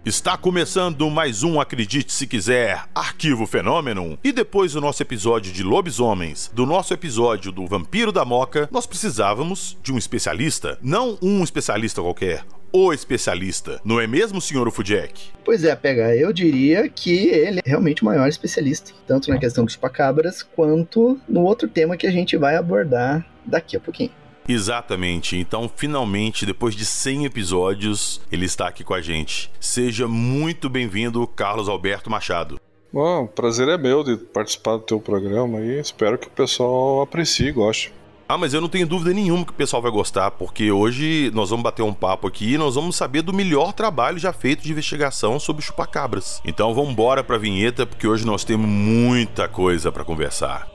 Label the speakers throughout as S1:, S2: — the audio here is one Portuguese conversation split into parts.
S1: Está começando mais um Acredite Se Quiser, Arquivo Fenômeno. E depois do nosso episódio de lobisomens, do nosso episódio do Vampiro da Moca, nós precisávamos de um especialista. Não um especialista qualquer, o especialista. Não é mesmo, senhor Ufudjek?
S2: Pois é, PH, eu diria que ele é realmente o maior especialista, tanto na questão dos chupacabras, quanto no outro tema que a gente vai abordar daqui a pouquinho.
S1: Exatamente, então finalmente, depois de 100 episódios, ele está aqui com a gente. Seja muito bem-vindo, Carlos Alberto Machado.
S3: Bom, o prazer é meu de participar do teu programa e espero que o pessoal aprecie e goste.
S1: Mas eu não tenho dúvida nenhuma que o pessoal vai gostar, porque hoje nós vamos bater um papo aqui e nós vamos saber do melhor trabalho já feito de investigação sobre chupacabras. Então vamos embora pra vinheta, porque hoje nós temos muita coisa pra conversar.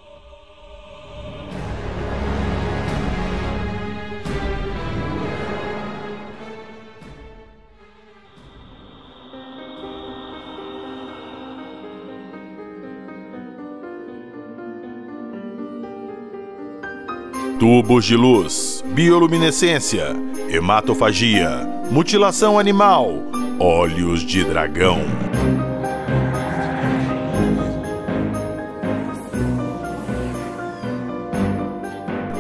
S1: Tubos de luz, bioluminescência, hematofagia, mutilação animal, olhos de dragão.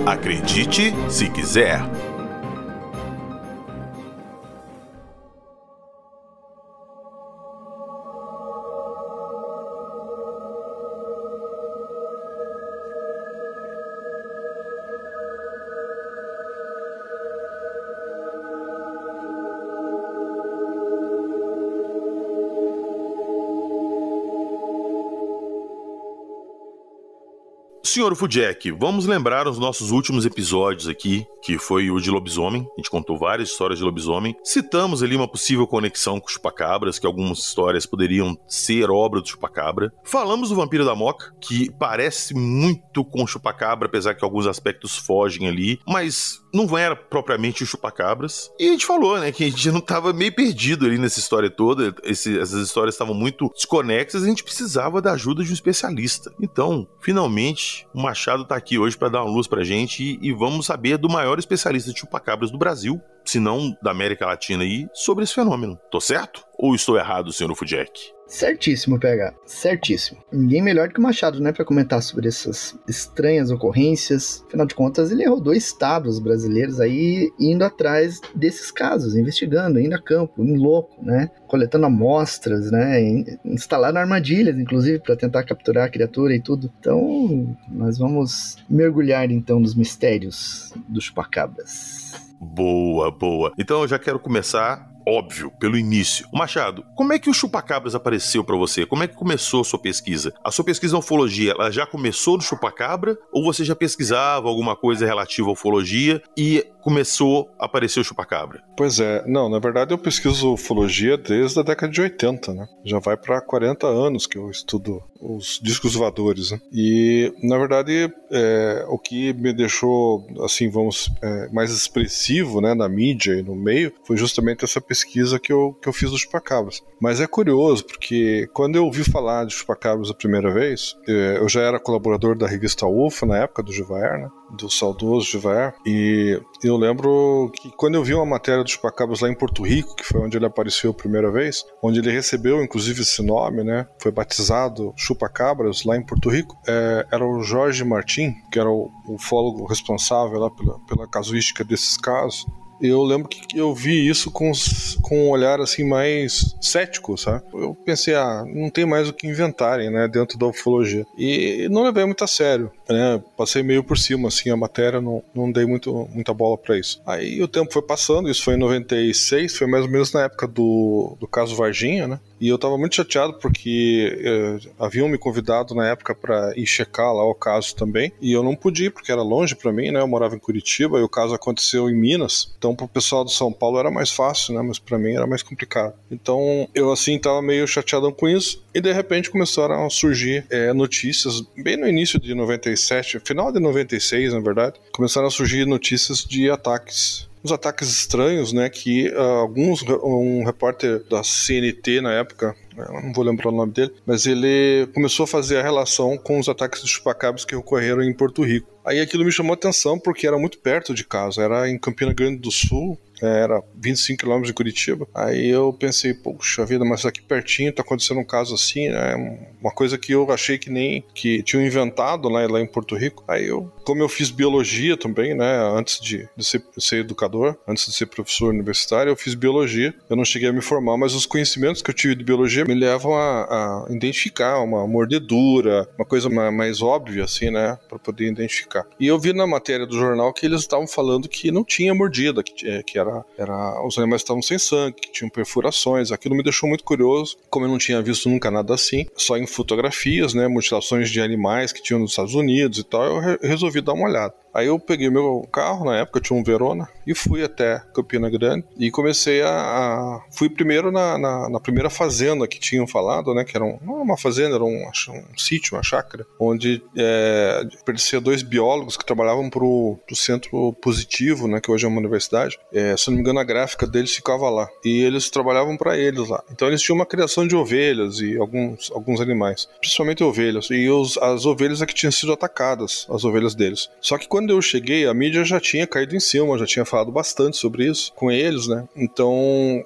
S1: Acredite se quiser. Senhor Ufudjek, vamos lembrar os nossos últimos episódios aqui, que foi o de lobisomem. A gente contou várias histórias de lobisomem. Citamos ali uma possível conexão com chupacabras, que algumas histórias poderiam ser obra do chupacabra. Falamos do Vampiro da Moca, que parece muito com o chupacabra, apesar que alguns aspectos fogem ali, mas não era propriamente o chupacabras. E a gente falou, né, que a gente não estava meio perdido ali nessa história toda. Essas histórias estavam muito desconexas e a gente precisava da ajuda de um especialista. Então, finalmente, o Machado tá aqui hoje para dar uma luz pra gente e vamos saber do maior especialista de chupacabras do Brasil, se não da América Latina aí, sobre esse fenômeno. Tô certo? Ou estou errado, senhor Ufudjek?
S2: Certíssimo, PH. Certíssimo. Ninguém melhor do que o Machado, né, para comentar sobre essas estranhas ocorrências. Afinal de contas, ele rodou estados brasileiros aí, indo atrás desses casos, investigando, indo a campo, em loco, né, coletando amostras, né, instalando armadilhas, inclusive, para tentar capturar a criatura e tudo. Então, nós vamos mergulhar, então, nos mistérios dos chupacabras.
S1: Boa, boa. Então eu já quero começar, óbvio, pelo início. Machado, como é que o chupacabras apareceu pra você? Como é que começou a sua pesquisa? A sua pesquisa em ufologia, ela já começou no chupacabra? Ou você já pesquisava alguma coisa relativa à ufologia e começou a aparecer o chupacabra?
S3: Pois é, não, na verdade eu pesquiso ufologia desde a década de 80, né? Já vai para 40 anos que eu estudo os discos voadores, né? E, na verdade, o que me deixou, assim, mais expressivo, né, na mídia e no meio, foi justamente essa pesquisa que eu fiz dos chupacabras. Mas é curioso, porque quando eu ouvi falar de chupacabras a primeira vez, eu já era colaborador da revista UFO, na época do Givaer, né? Do saudoso Givaer, e eu lembro que quando eu vi uma matéria dos chupacabras lá em Porto Rico, que foi onde ele apareceu a primeira vez, onde ele recebeu inclusive esse nome, né, foi batizado chupacabras lá em Porto Rico, era o Jorge Martin, que era o ufólogo responsável lá pela casuística desses casos. Eu lembro que eu vi isso com um olhar assim mais cético, sabe? Eu pensei, não tem mais o que inventarem, né, dentro da ufologia. E não levei muito a sério, né? Passei meio por cima, assim, a matéria, não dei muita bola pra isso. Aí o tempo foi passando, isso foi em 96, foi mais ou menos na época do caso Varginha, né? E eu tava muito chateado porque haviam me convidado na época pra ir checar lá o caso também, e eu não pude ir porque era longe pra mim, né? Eu morava em Curitiba e o caso aconteceu em Minas, então pro pessoal de São Paulo era mais fácil, né? Mas pra mim era mais complicado. Então eu, assim, tava meio chateadão com isso, e de repente começaram a surgir notícias, bem no início de 97, final de 96, na verdade, começaram a surgir notícias de ataques. Uns ataques estranhos, né, que um repórter da CNT na época, eu não vou lembrar o nome dele, mas ele começou a fazer a relação com os ataques de chupacabras que ocorreram em Porto Rico. Aí aquilo me chamou a atenção porque era muito perto de casa, era em Campina Grande do Sul, era 25 km de Curitiba. Aí eu pensei, poxa vida, mas aqui pertinho tá acontecendo um caso assim, né? Uma coisa que eu achei que tinham inventado lá em Porto Rico. Aí como eu fiz biologia também, né, antes de ser educador, antes de ser professor universitário, eu fiz biologia. Eu não cheguei a me formar, mas os conhecimentos que eu tive de biologia me levam a identificar uma mordedura, uma coisa mais óbvia, assim, né, para poder identificar. E eu vi na matéria do jornal que eles estavam falando que não tinha mordida, que os animais estavam sem sangue, que tinham perfurações. Aquilo me deixou muito curioso, como eu não tinha visto nunca nada assim, só em fotografias, né, mutilações de animais que tinham nos Estados Unidos e tal, eu resolvi dar uma olhada. Aí eu peguei meu carro, na época eu tinha um Verona, e fui até Campina Grande e comecei fui primeiro na primeira fazenda que tinham falado, né, que era uma fazenda, era um sítio, uma chácara, onde pertencia 2 biólogos que trabalhavam pro Centro Positivo, né, que hoje é uma universidade. Se não me engano, a gráfica deles ficava lá, e eles trabalhavam para eles lá. Então eles tinham uma criação de ovelhas e alguns animais, principalmente ovelhas, e as ovelhas é que tinham sido atacadas, as ovelhas deles. Só que quando eu cheguei, a mídia já tinha caído em cima, já tinha falado bastante sobre isso com eles, né? Então,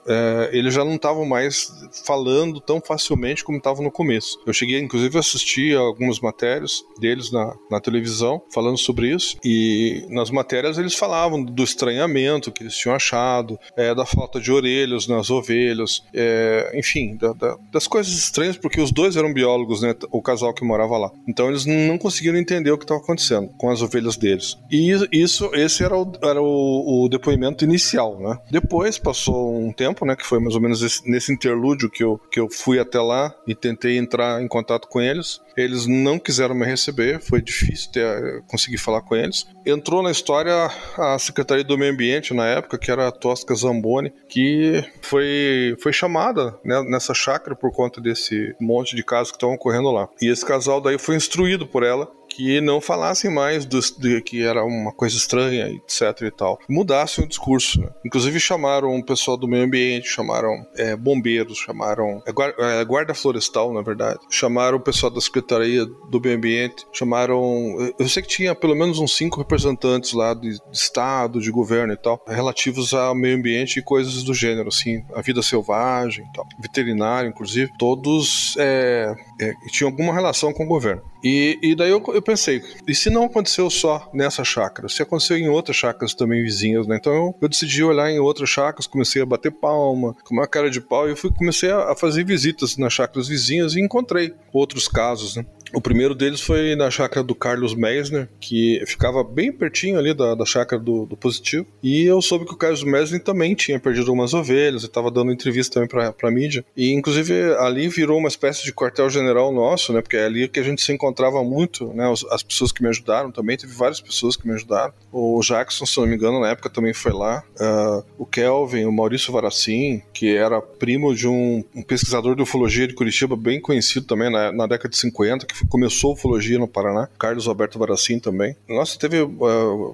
S3: eles já não estavam mais falando tão facilmente como estavam no começo. Eu cheguei, inclusive, a assistir algumas matérias deles na televisão, falando sobre isso, e nas matérias eles falavam do estranhamento que eles tinham achado, da falta de orelhas nas ovelhas, enfim, das coisas estranhas, porque os 2 eram biólogos, né? O casal que morava lá. Então, eles não conseguiram entender o que estava acontecendo com as ovelhas deles. E esse era o depoimento inicial, né? Depois passou um tempo, né, que foi mais ou menos nesse interlúdio que eu fui até lá e tentei entrar em contato com eles. Eles não quiseram me receber, foi difícil conseguir falar com eles. Entrou na história a Secretaria do Meio Ambiente na época, que era a Tosca Zamboni, que foi chamada, né, nessa chácara por conta desse monte de casos que estavam ocorrendo lá. E esse casal daí foi instruído por ela que não falassem mais que era uma coisa estranha, etc e tal. Mudassem o discurso, né? Inclusive chamaram o pessoal do meio ambiente, chamaram bombeiros, chamaram guarda florestal, na verdade. Chamaram o pessoal da Secretaria do Meio Ambiente, chamaram... Eu sei que tinha pelo menos uns 5 representantes lá de Estado, de governo e tal, relativos ao meio ambiente e coisas do gênero, assim, a vida selvagem e tal. Veterinário, inclusive. Todos tinham alguma relação com o governo. E daí eu pensei, e se não aconteceu só nessa chácara? Se aconteceu em outras chácaras também vizinhas, né? Então eu decidi olhar em outras chácaras, comecei a bater palma, com uma cara de pau, e comecei a fazer visitas nas chácaras vizinhas e encontrei outros casos, né? O primeiro deles foi na chácara do Carlos Meisner, que ficava bem pertinho ali da chácara do Positivo. E eu soube que o Carlos Meisner também tinha perdido algumas ovelhas e estava dando entrevista também pra mídia. E inclusive ali virou uma espécie de quartel-general nosso, né? Porque é ali que a gente se encontrava muito, né? As pessoas que me ajudaram também, teve várias pessoas que me ajudaram. O Jackson, se não me engano, na época também foi lá. O Kelvin, o Maurício Varacin, que era primo de um pesquisador de ufologia de Curitiba, bem conhecido também na década de 50, que começou a ufologia no Paraná. Carlos Alberto Varacin também. Nossa, teve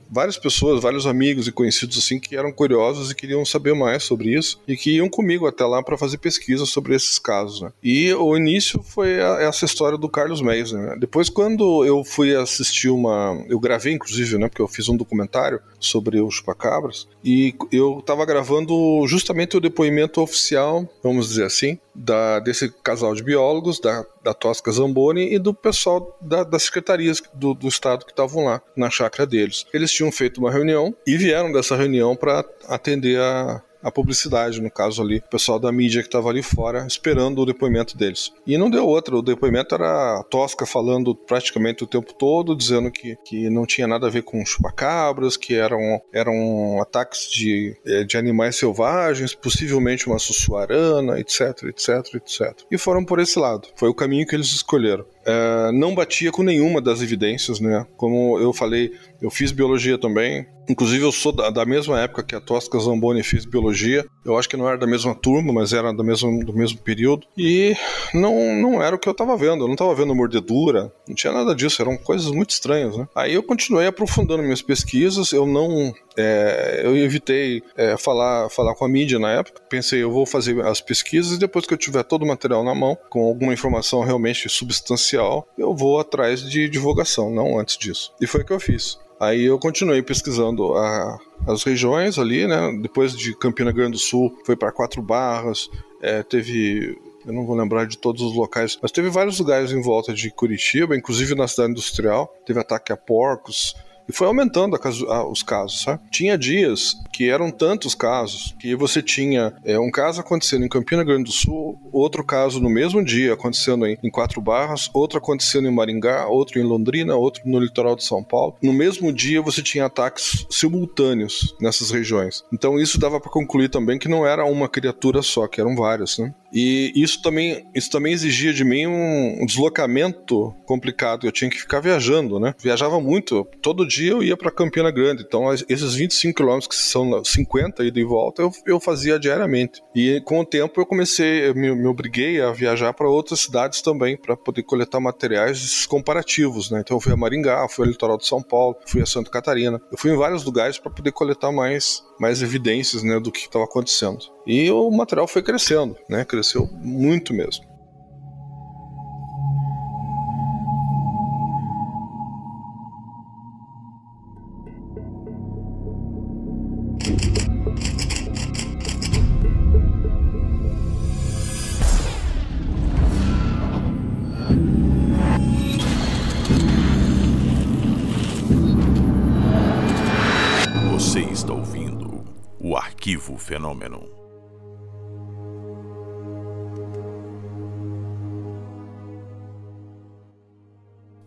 S3: várias pessoas, vários amigos e conhecidos assim que eram curiosos e queriam saber mais sobre isso e que iam comigo até lá para fazer pesquisa sobre esses casos, né? E o início foi essa história do Carlos Meisner, né? Depois, quando eu fui assistir eu gravei inclusive, né, porque eu fiz um documentário sobre os chupacabras, e eu estava gravando justamente o depoimento oficial, vamos dizer assim, desse casal de biólogos, da Tosca Zamboni e do pessoal das secretarias do Estado que estavam lá na chácara deles. Eles tinham feito uma reunião e vieram dessa reunião para atender a publicidade, no caso ali, o pessoal da mídia que estava ali fora esperando o depoimento deles. E não deu outra, o depoimento era a Tosca falando praticamente o tempo todo, dizendo que não tinha nada a ver com chupacabras, que eram ataques de animais selvagens, possivelmente uma sussuarana, etc, etc, etc. E foram por esse lado, foi o caminho que eles escolheram. Não batia com nenhuma das evidências, né? Como eu falei, eu fiz biologia também. Inclusive eu sou da mesma época que a Tosca Zamboni fez biologia. Eu acho que não era da mesma turma, mas era do mesmo período. E não era o que eu estava vendo. Eu não estava vendo mordedura, não tinha nada disso. Eram coisas muito estranhas, né? Aí eu continuei aprofundando minhas pesquisas. Eu não eu evitei falar com a mídia na época. Pensei, eu vou fazer as pesquisas e depois que eu tiver todo o material na mão, com alguma informação realmente substancial, eu vou atrás de divulgação, não antes disso. E foi o que eu fiz. Aí eu continuei pesquisando as regiões ali, né? Depois de Campina Grande do Sul, foi para Quatro Barras, teve... Eu não vou lembrar de todos os locais, mas teve vários lugares em volta de Curitiba, inclusive na cidade industrial, teve ataque a porcos, e foi aumentando os casos, sabe? Tinha dias que eram tantos casos que você tinha um caso acontecendo em Campina Grande do Sul, outro caso no mesmo dia acontecendo em Quatro Barras, outro acontecendo em Maringá, outro em Londrina, outro no litoral de São Paulo. No mesmo dia você tinha ataques simultâneos nessas regiões. Então isso dava para concluir também que não era uma criatura só, que eram várias, né? E isso também exigia de mim um deslocamento complicado. Eu tinha que ficar viajando, né? Viajava muito. Todo dia eu ia para Campina Grande. Então, esses 25 quilômetros, que são 50 ida e volta, eu fazia diariamente. E com o tempo eu me obriguei a viajar para outras cidades também, para poder coletar materiais comparativos, né? Então, eu fui a Maringá, fui ao litoral de São Paulo, fui a Santa Catarina. Eu fui em vários lugares para poder coletar mais evidências, né, do que estava acontecendo. E o material foi crescendo, né? Cresceu muito mesmo.
S1: Você está ouvindo o Arquivo Fenômeno.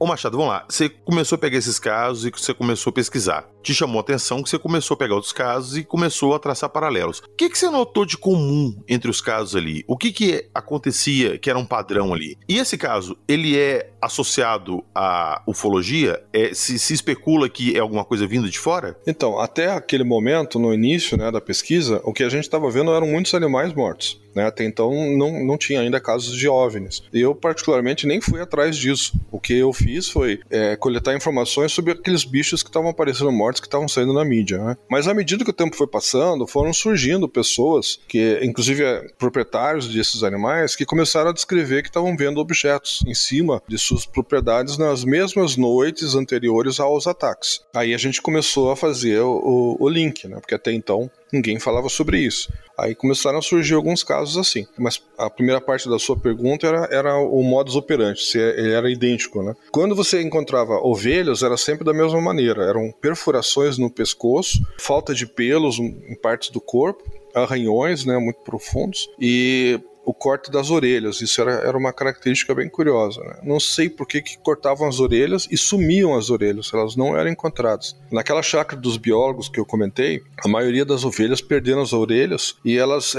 S1: Ô Machado, vamos lá. Você começou a pegar esses casos e você começou a pesquisar. Te chamou a atenção que você começou a pegar outros casos e começou a traçar paralelos. O que você notou de comum entre os casos ali? O que acontecia que era um padrão ali? E esse caso, ele é associado à ufologia? Se especula que é alguma coisa vinda de fora?
S3: Então, até aquele momento, no início, né, da pesquisa, o que a gente estava vendo eram muitos animais mortos. Né? Até então não tinha ainda casos de OVNIs. E eu particularmente nem fui atrás disso. O que eu fiz foi coletar informações sobre aqueles bichos que estavam aparecendo mortos, que estavam saindo na mídia. Né? Mas à medida que o tempo foi passando, foram surgindo pessoas, que inclusive proprietários desses animais, que começaram a descrever que estavam vendo objetos em cima de suas propriedades nas mesmas noites anteriores aos ataques. Aí a gente começou a fazer o link, né? Porque até então ninguém falava sobre isso. Aí começaram a surgir alguns casos assim. Mas a primeira parte da sua pergunta era o modus operandi, se ele era idêntico, né? Quando você encontrava ovelhas, era sempre da mesma maneira. Eram perfurações no pescoço, falta de pelos em partes do corpo, arranhões, né, muito profundos, e o corte das orelhas. Isso era uma característica bem curiosa, né? Não sei por que cortavam as orelhas e sumiam as orelhas, elas não eram encontradas. Naquela chácara dos biólogos que eu comentei, a maioria das ovelhas perderam as orelhas e elas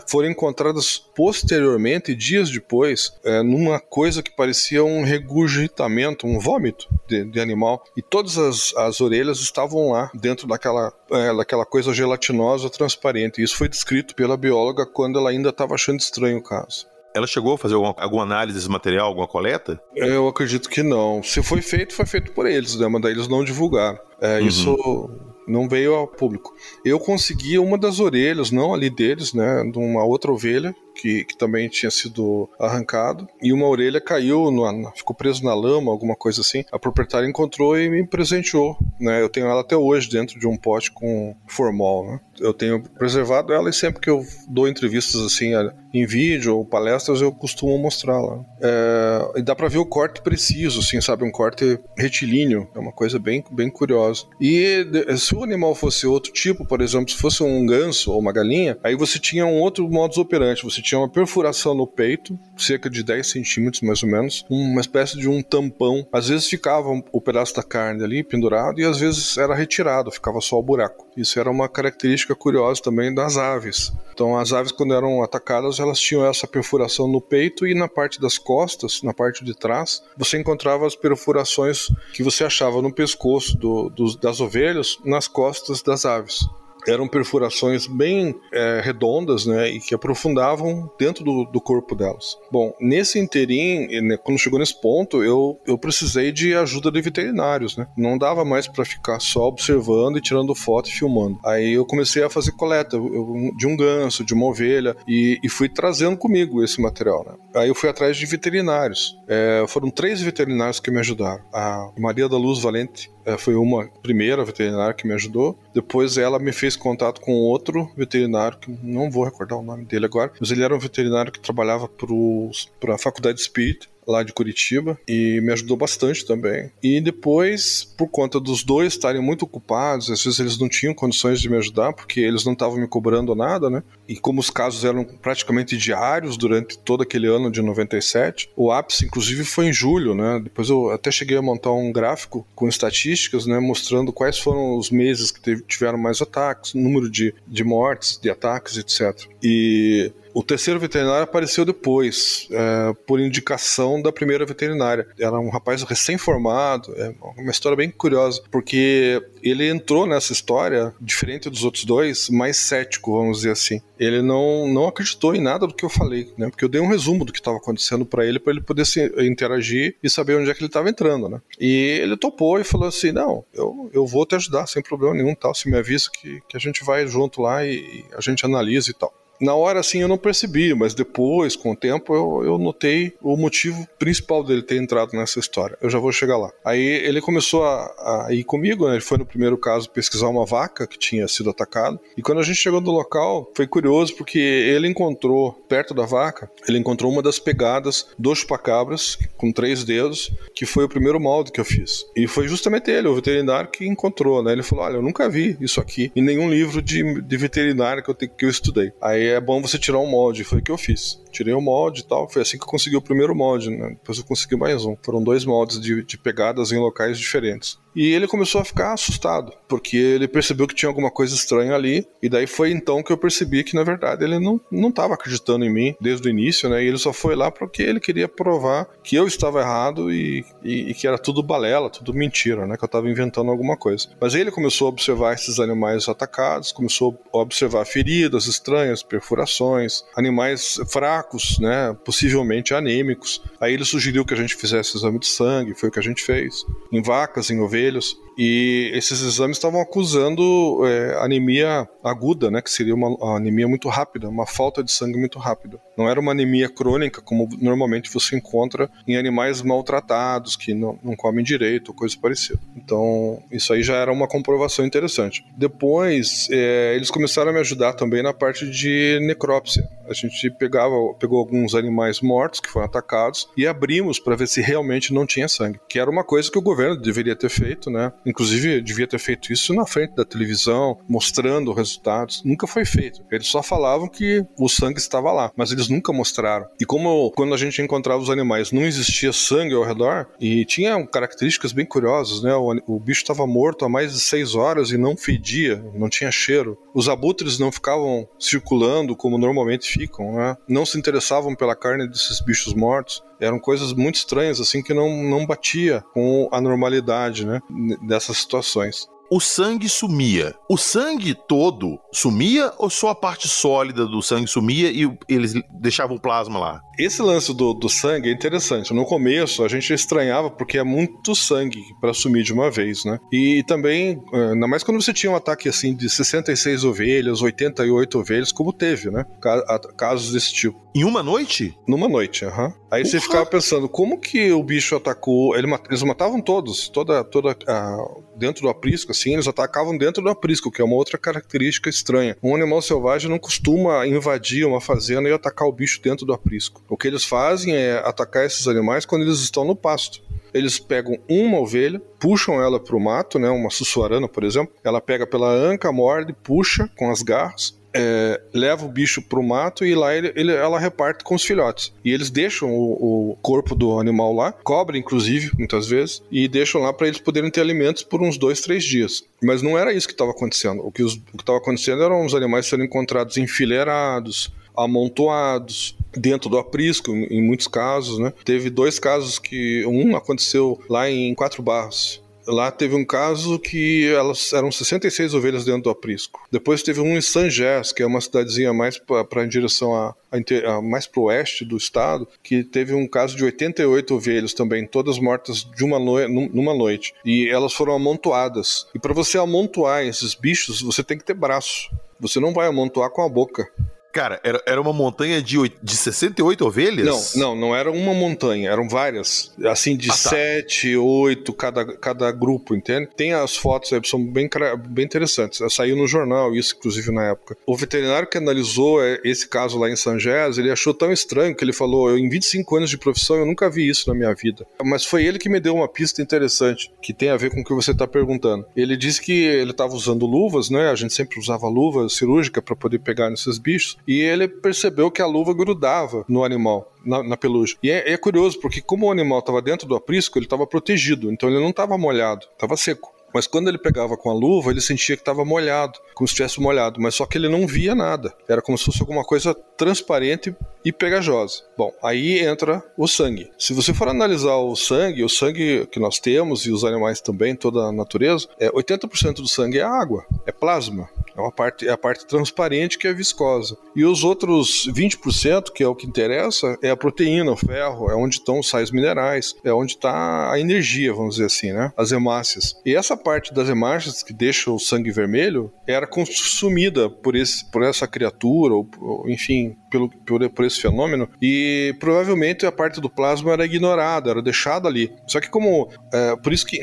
S3: foram encontradas posteriormente, dias depois, numa coisa que parecia um regurgitamento, um vômito de animal, e todas as orelhas estavam lá dentro daquela coisa gelatinosa transparente. Isso foi descrito pela bióloga quando ela ainda estava achando estranho o caso.
S1: Ela chegou a fazer alguma análise desse material, alguma coleta?
S3: Eu acredito que não. Se foi feito por eles, né? Mas daí eles não divulgaram. Isso não veio ao público. Eu consegui uma das orelhas, não ali deles, né? De uma outra ovelha que também tinha sido arrancado, e uma orelha caiu, ficou preso na lama, alguma coisa assim. A proprietária encontrou e me presenteou, né? Eu tenho ela até hoje dentro de um pote com formol, né? Eu tenho preservado ela e sempre que eu dou entrevistas assim em vídeo ou palestras, eu costumo mostrá-la. E dá pra ver o corte preciso, assim, sabe? Um corte retilíneo. É uma coisa bem, bem curiosa. E se o animal fosse outro tipo, por exemplo, se fosse um ganso ou uma galinha, aí você tinha um outro modus operandi. Você tinha uma perfuração no peito, cerca de 10 centímetros mais ou menos, uma espécie de um tampão. Às vezes ficava o pedaço da carne ali pendurado e às vezes era retirado, ficava só o buraco. Isso era uma característica curiosa também das aves. Então as aves, quando eram atacadas, elas tinham essa perfuração no peito, e na parte das costas, na parte de trás, você encontrava as perfurações que você achava no pescoço das ovelhas, nas costas das aves. eram perfurações bem redondas, né, e que aprofundavam dentro do corpo delas. Bom, nesse interim, né, quando chegou nesse ponto, eu precisei de ajuda de veterinários, né? Não dava mais para ficar só observando e tirando foto e filmando. Aí eu comecei a fazer coleta de um ganso, de uma ovelha, e fui trazendo comigo esse material, né? Aí eu fui atrás de veterinários. Foram 3 veterinários que me ajudaram. A Maria da Luz Valente foi uma primeira veterinária que me ajudou. Depois ela me fez contato com outro veterinário, que não vou recordar o nome dele agora, mas ele era um veterinário que trabalhava para a Faculdade Espírita, lá de Curitiba, e me ajudou bastante também. E depois, por conta dos dois estarem muito ocupados, às vezes eles não tinham condições de me ajudar, porque eles não estavam me cobrando nada, né? E como os casos eram praticamente diários durante todo aquele ano de 97, o ápice, inclusive, foi em julho, né? Depois eu até cheguei a montar um gráfico com estatísticas, né? Mostrando quais foram os meses que tiveram mais ataques, número de mortes, de ataques, etc. E o terceiro veterinário apareceu depois, por indicação da primeira veterinária. Era um rapaz recém-formado, uma história bem curiosa, porque ele entrou nessa história, diferente dos outros dois, mais cético, vamos dizer assim. Ele não acreditou em nada do que eu falei, né? Porque eu dei um resumo do que estava acontecendo para ele poder interagir e saber onde é que ele estava entrando, né? E ele topou e falou assim, não, eu vou te ajudar sem problema nenhum, tal, se me avisa que a gente vai junto lá e a gente analisa e tal. Na hora, assim, eu não percebi, mas depois, com o tempo, eu notei o motivo principal dele ter entrado nessa história. Eu já vou chegar lá. Aí ele começou a ir comigo, né? Ele foi no primeiro caso pesquisar uma vaca que tinha sido atacada. E quando a gente chegou no local, foi curioso porque ele encontrou, perto da vaca, ele encontrou uma das pegadas do chupacabras, com 3 dedos, que foi o primeiro molde que eu fiz. E foi justamente ele, o veterinário, que encontrou, né? Ele falou, olha, eu nunca vi isso aqui em nenhum livro de veterinário que eu estudei. Aí é bom você tirar um molde, foi o que eu fiz. Tirei o molde e tal, foi assim que eu consegui o primeiro molde, né? Depois eu consegui mais um. Foram 2 moldes de pegadas em locais diferentes. E ele começou a ficar assustado, porque ele percebeu que tinha alguma coisa estranha ali, e daí foi então que eu percebi que, na verdade, ele não estava acreditando em mim desde o início, né? E ele só foi lá porque ele queria provar que eu estava errado e que era tudo balela, tudo mentira, né? Que eu estava inventando alguma coisa. Mas aí ele começou a observar esses animais atacados, começou a observar feridas estranhas, perfurações, animais fracos, né? Possivelmente anêmicos. Aí ele sugeriu que a gente fizesse exame de sangue, foi o que a gente fez, em vacas, em ovelhas, e esses exames estavam acusando anemia aguda, né, que seria uma anemia muito rápida, uma falta de sangue muito rápida. Não era uma anemia crônica, como normalmente você encontra em animais maltratados, que não comem direito, ou coisa parecida. Então, isso aí já era uma comprovação interessante. Depois, eles começaram a me ajudar também na parte de necrópsia. A gente pegou alguns animais mortos que foram atacados e abrimos para ver se realmente não tinha sangue, que era uma coisa que o governo deveria ter feito, né? Inclusive, devia ter feito isso na frente da televisão, mostrando resultados. Nunca foi feito. Eles só falavam que o sangue estava lá, mas eles nunca mostraram. E como quando a gente encontrava os animais não existia sangue ao redor, e tinha características bem curiosas, né? O bicho estava morto há mais de 6 horas e não fedia, não tinha cheiro. Os abutres não ficavam circulando como normalmente ficam, né? Não se interessavam pela carne desses bichos mortos. Eram coisas muito estranhas, assim, que não batia com a normalidade, né, dessas situações.
S1: O sangue sumia. O sangue todo sumia ou só a parte sólida do sangue sumia e eles deixavam o plasma lá?
S3: Esse lance do sangue é interessante. No começo a gente estranhava porque é muito sangue para sumir de uma vez, né? E também, ainda mais quando você tinha um ataque assim de 66 ovelhas, 88 ovelhas, como teve, né? Casos desse tipo.
S1: Em uma noite?
S3: Numa noite, aham. Aí você ficava pensando, como que o bicho atacou? Eles matavam todos, dentro do aprisco, assim, eles atacavam dentro do aprisco, que é uma outra característica estranha. Um animal selvagem não costuma invadir uma fazenda e atacar o bicho dentro do aprisco. O que eles fazem é atacar esses animais quando eles estão no pasto. Eles pegam uma ovelha, puxam ela para o mato, né, uma sussuarana, por exemplo. Ela pega pela anca, morde, puxa com as garras. Leva o bicho pro mato e lá ela reparte com os filhotes. E eles deixam o corpo do animal lá, cobrem inclusive, muitas vezes, e deixam lá para eles poderem ter alimentos por uns 2-3 dias. Mas não era isso que estava acontecendo. O que estava acontecendo eram os animais sendo encontrados enfileirados, amontoados, dentro do aprisco, em muitos casos, né? Teve 2 casos que um aconteceu lá em 4 Barras. Lá teve um caso que elas eram 66 ovelhas dentro do aprisco. Depois teve um em Sangés, que é uma cidadezinha mais para em direção mais para o oeste do estado, que teve um caso de 88 ovelhas também, todas mortas numa noite. E elas foram amontoadas. E para você amontoar esses bichos, você tem que ter braço. Você não vai amontoar com a boca.
S1: Cara, era uma montanha de 68 ovelhas?
S3: Não era uma montanha, eram várias. Assim, de 7, 8, cada grupo, entende? Tem as fotos aí, são bem interessantes. Saiu no jornal, isso inclusive na época. O veterinário que analisou esse caso lá em Sangés, ele achou tão estranho que ele falou, em 25 anos de profissão eu nunca vi isso na minha vida. Mas foi ele que me deu uma pista interessante, que tem a ver com o que você está perguntando. Ele disse que ele estava usando luvas, né? A gente sempre usava luva cirúrgica para poder pegar nesses bichos. E ele percebeu que a luva grudava no animal, na pelugem. E é curioso, porque como o animal estava dentro do aprisco, ele estava protegido, então ele não estava molhado, estava seco. Mas quando ele pegava com a luva, ele sentia que estava molhado, como se estivesse molhado, mas só que ele não via nada. Era como se fosse alguma coisa transparente e pegajosa. Bom, aí entra o sangue. Se você for analisar o sangue que nós temos e os animais também, toda a natureza, 80% do sangue é água, é plasma. É a parte transparente que é viscosa. E os outros 20%, que é o que interessa, é a proteína, o ferro, é onde estão os sais minerais, é onde está a energia, vamos dizer assim, né? As hemácias. E essa parte das hemácias que deixa o sangue vermelho era consumida por essa criatura, ou enfim, por esse fenômeno, e provavelmente a parte do plasma era ignorada, era deixada ali. Só que por isso que,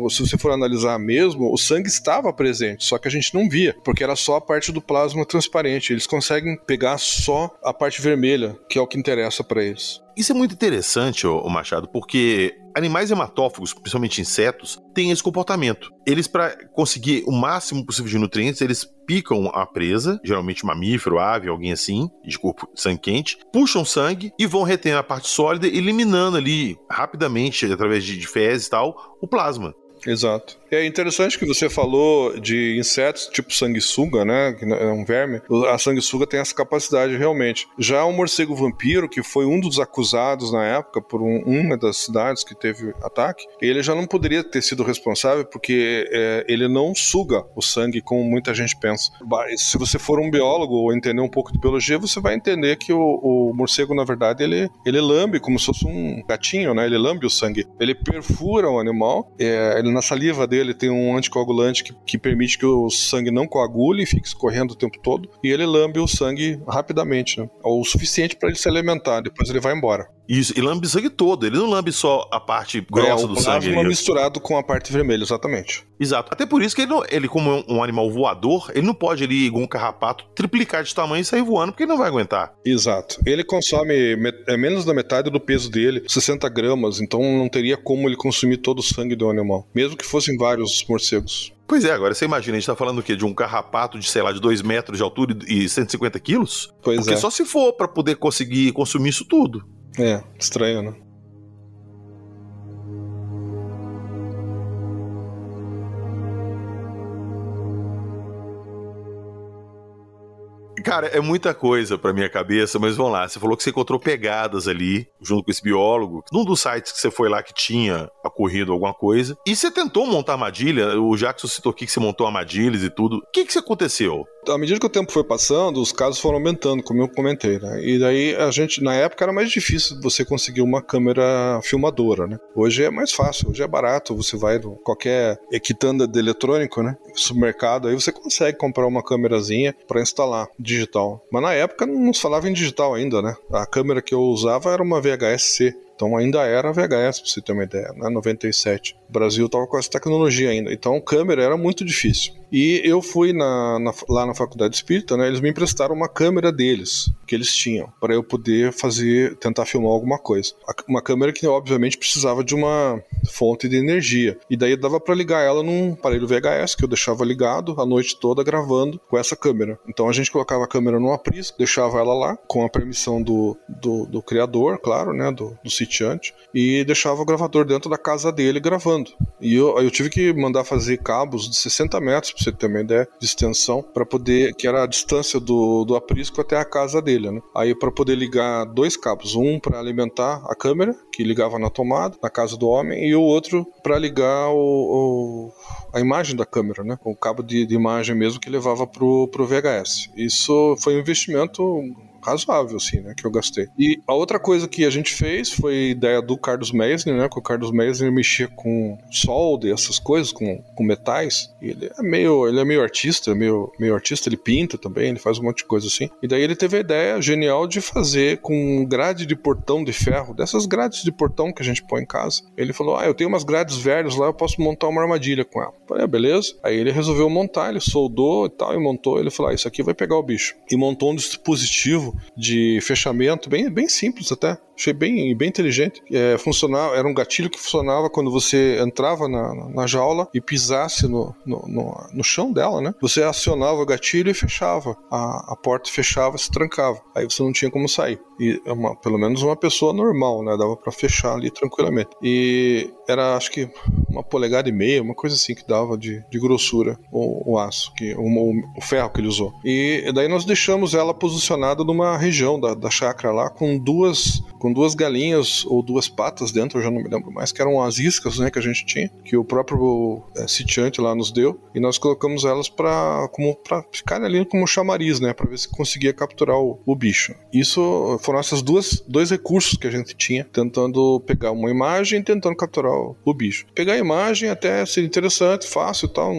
S3: se você for analisar mesmo, o sangue estava presente, só que a gente não via, porque era só a parte do plasma transparente. Eles conseguem pegar só a parte vermelha, que é o que interessa para eles.
S1: Isso é muito interessante, ô Machado, porque animais hematófagos, principalmente insetos, têm esse comportamento. Eles, para conseguir o máximo possível de nutrientes, eles picam a presa, geralmente mamífero, ave, alguém assim, de corpo sangue quente, puxam sangue e vão retendo a parte sólida, eliminando ali rapidamente, através de fezes e tal, o plasma.
S3: Exato. É interessante que você falou de insetos tipo sanguessuga, né, que é um verme. A sanguessuga tem essa capacidade realmente. Já o morcego vampiro, que foi um dos acusados na época por uma das cidades que teve ataque, ele já não poderia ter sido responsável porque ele não suga o sangue como muita gente pensa. Se você for um biólogo ou entender um pouco de biologia, você vai entender que o morcego, na verdade, ele lambe como se fosse um gatinho, né? Ele lambe o sangue. Ele perfura o animal, na saliva dele tem um anticoagulante que permite que o sangue não coagule e fique escorrendo o tempo todo, e ele lambe o sangue rapidamente, né? O suficiente para ele se alimentar, depois ele vai embora.
S1: Isso, e lambe o sangue todo, ele não lambe só a parte grossa do sangue.
S3: O plasma misturado com a parte vermelha, exatamente.
S1: Exato, até por isso que ele como é um animal voador, ele não pode ali, igual um carrapato, triplicar de tamanho e sair voando, porque ele não vai aguentar.
S3: Exato, ele consome menos da metade do peso dele, 60 gramas, então não teria como ele consumir todo o sangue do animal, mesmo que fossem vários morcegos.
S1: Pois é, agora você imagina, a gente tá falando o quê? De um carrapato de, sei lá, de 2 metros de altura e 150 quilos?
S3: Pois
S1: porque só se for pra poder conseguir consumir isso tudo.
S3: É, estranho, né?
S1: Cara, é muita coisa pra minha cabeça, mas vamos lá. Você falou que você encontrou pegadas ali, junto com esse biólogo, num dos sites que você foi lá que tinha ocorrido alguma coisa. E você tentou montar armadilha, o Jackson citou aqui que você montou armadilhas e tudo. O que aconteceu?
S3: À medida que o tempo foi passando, os casos foram aumentando, como eu comentei, né? E daí a gente, na época, era mais difícil você conseguir uma câmera filmadora, né? Hoje é mais fácil, hoje é barato, você vai em qualquer quitanda de eletrônico, né? Supermercado, aí você consegue comprar uma câmerazinha para instalar digital. Mas na época não se falava em digital ainda, né? A câmera que eu usava era uma VHS-C. Então ainda era VHS, pra você ter uma ideia, né? 97. O Brasil tava com essa tecnologia ainda. Então câmera era muito difícil. E eu fui lá na Faculdade Espírita, né? Eles me emprestaram uma câmera deles, que eles tinham, para eu poder tentar filmar alguma coisa. Uma câmera que obviamente precisava de uma fonte de energia. E daí dava para ligar ela num aparelho VHS, que eu deixava ligado a noite toda gravando com essa câmera. Então a gente colocava a câmera no aprisco, deixava ela lá, com a permissão do criador, claro, né? Do sítio sitiante e deixava o gravador dentro da casa dele gravando. E eu tive que mandar fazer cabos de 60 metros, pra você ter uma ideia, de extensão, para poder, que era a distância do aprisco até a casa dele, né? Aí para poder ligar 2 cabos, um para alimentar a câmera, que ligava na tomada, na casa do homem, e o outro para ligar a imagem da câmera, né? O cabo de imagem mesmo que levava pro VHS. Isso foi um investimento razoável, assim, né, que eu gastei. E a outra coisa que a gente fez foi ideia do Carlos Meisner, né, que o Carlos Meisner mexia com solda e essas coisas, com metais. E ele é meio artista, meio artista, ele pinta também, ele faz um monte de coisa assim. E daí ele teve a ideia genial de fazer com grade de portão de ferro, dessas grades de portão que a gente põe em casa. Ele falou, eu tenho umas grades velhas lá, eu posso montar uma armadilha com ela. Eu falei, beleza. Aí ele resolveu montar, ele soldou e tal, e montou. Ele falou, isso aqui vai pegar o bicho. E montou um dispositivo de fechamento, bem simples até. Achei bem inteligente. Funcionava, era um gatilho que funcionava quando você entrava na jaula e pisasse no chão dela, né? Você acionava o gatilho e fechava. A porta fechava, se trancava. Aí você não tinha como sair. E pelo menos uma pessoa normal, né? Dava pra fechar ali tranquilamente. E era, acho que 1,5 polegada, uma coisa assim que dava de grossura o aço, o ferro que ele usou. E daí nós deixamos ela posicionada numa região da chácara lá com duas galinhas ou 2 patas dentro, eu já não me lembro mais, que eram as iscas, né, que a gente tinha, que o próprio sitiante lá nos deu, e nós colocamos elas pra ficarem ali como chamariz, né, pra ver se conseguia capturar o bicho. Isso foram esses dois recursos que a gente tinha, tentando pegar uma imagem e tentando capturar o bicho. Pegar a imagem até seria interessante, fácil e tal,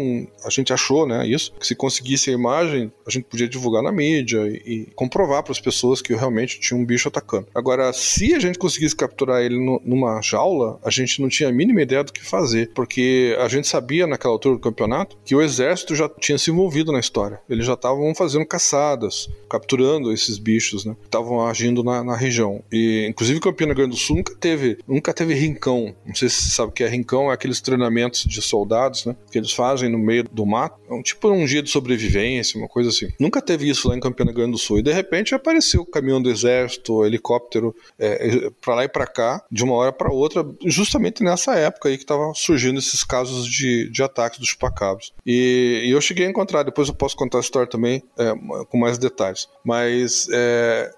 S3: a gente achou, né, isso, que se conseguisse a imagem, a gente podia divulgar na mídia e comprovar para as pessoas que realmente tinha um bicho atacando. Agora, se a gente conseguisse capturar ele numa jaula, a gente não tinha a mínima ideia do que fazer, porque a gente sabia naquela altura do campeonato que o exército já tinha se envolvido na história. Eles já estavam fazendo caçadas, capturando esses bichos, né? Estavam agindo na região. E, inclusive, Campina Grande do Sul nunca teve rincão. Não sei se você sabe o que é rincão, é aqueles treinamentos de soldados, né? Que eles fazem no meio do mato. É tipo um dia de sobrevivência, uma coisa assim. Nunca teve isso lá em Campina Grande do Sul. E, de repente, apareceu o caminhão do exército, helicóptero, pra lá e pra cá, de uma hora pra outra, justamente nessa época aí que tava surgindo esses casos de ataques dos chupacabras. E eu cheguei a encontrar, depois eu posso contar a história também com mais detalhes, mas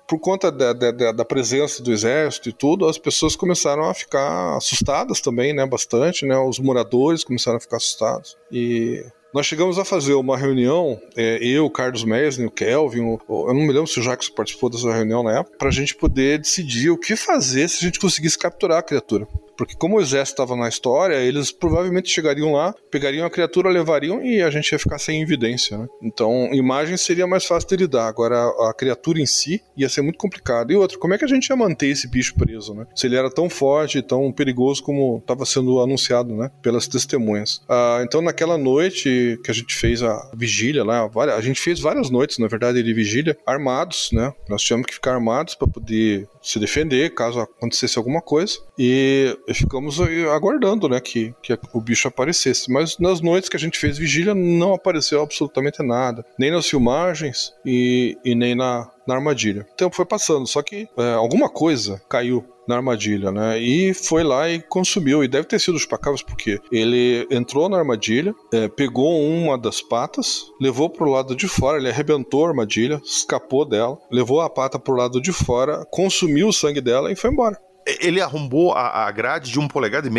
S3: por conta da presença do exército e tudo, as pessoas começaram a ficar assustadas também, né, bastante, né, os moradores começaram a ficar assustados. E nós chegamos a fazer uma reunião, eu, o Carlos Meisner, o Kelvin, eu não me lembro se o Jacques participou dessa reunião na época, pra gente poder decidir o que fazer se a gente conseguisse capturar a criatura. Porque como o exército estava na história, eles provavelmente chegariam lá, pegariam a criatura, levariam e a gente ia ficar sem evidência, né? Então, imagem seria mais fácil de lidar. Agora, a criatura em si ia ser muito complicado. E outra, como é que a gente ia manter esse bicho preso, né? Se ele era tão forte, tão perigoso como estava sendo anunciado, né? Pelas testemunhas. Então, naquela noite que a gente fez a vigília lá, a gente fez várias noites, na verdade, de vigília, armados, né? Nós tínhamos que ficar armados para poder se defender caso acontecesse alguma coisa. E ficamos aguardando, né, que o bicho aparecesse. Mas nas noites que a gente fez vigília não apareceu absolutamente nada, nem nas filmagens e nem na armadilha. O tempo foi passando, só que alguma coisa caiu na armadilha, né? E foi lá e consumiu. E deve ter sido os chupacabras, porque ele entrou na armadilha, pegou uma das patas, levou pro lado de fora, ele arrebentou a armadilha, escapou dela, levou a pata pro lado de fora, consumiu o sangue dela e foi embora.
S1: Ele arrombou a grade de 1,5 polegada?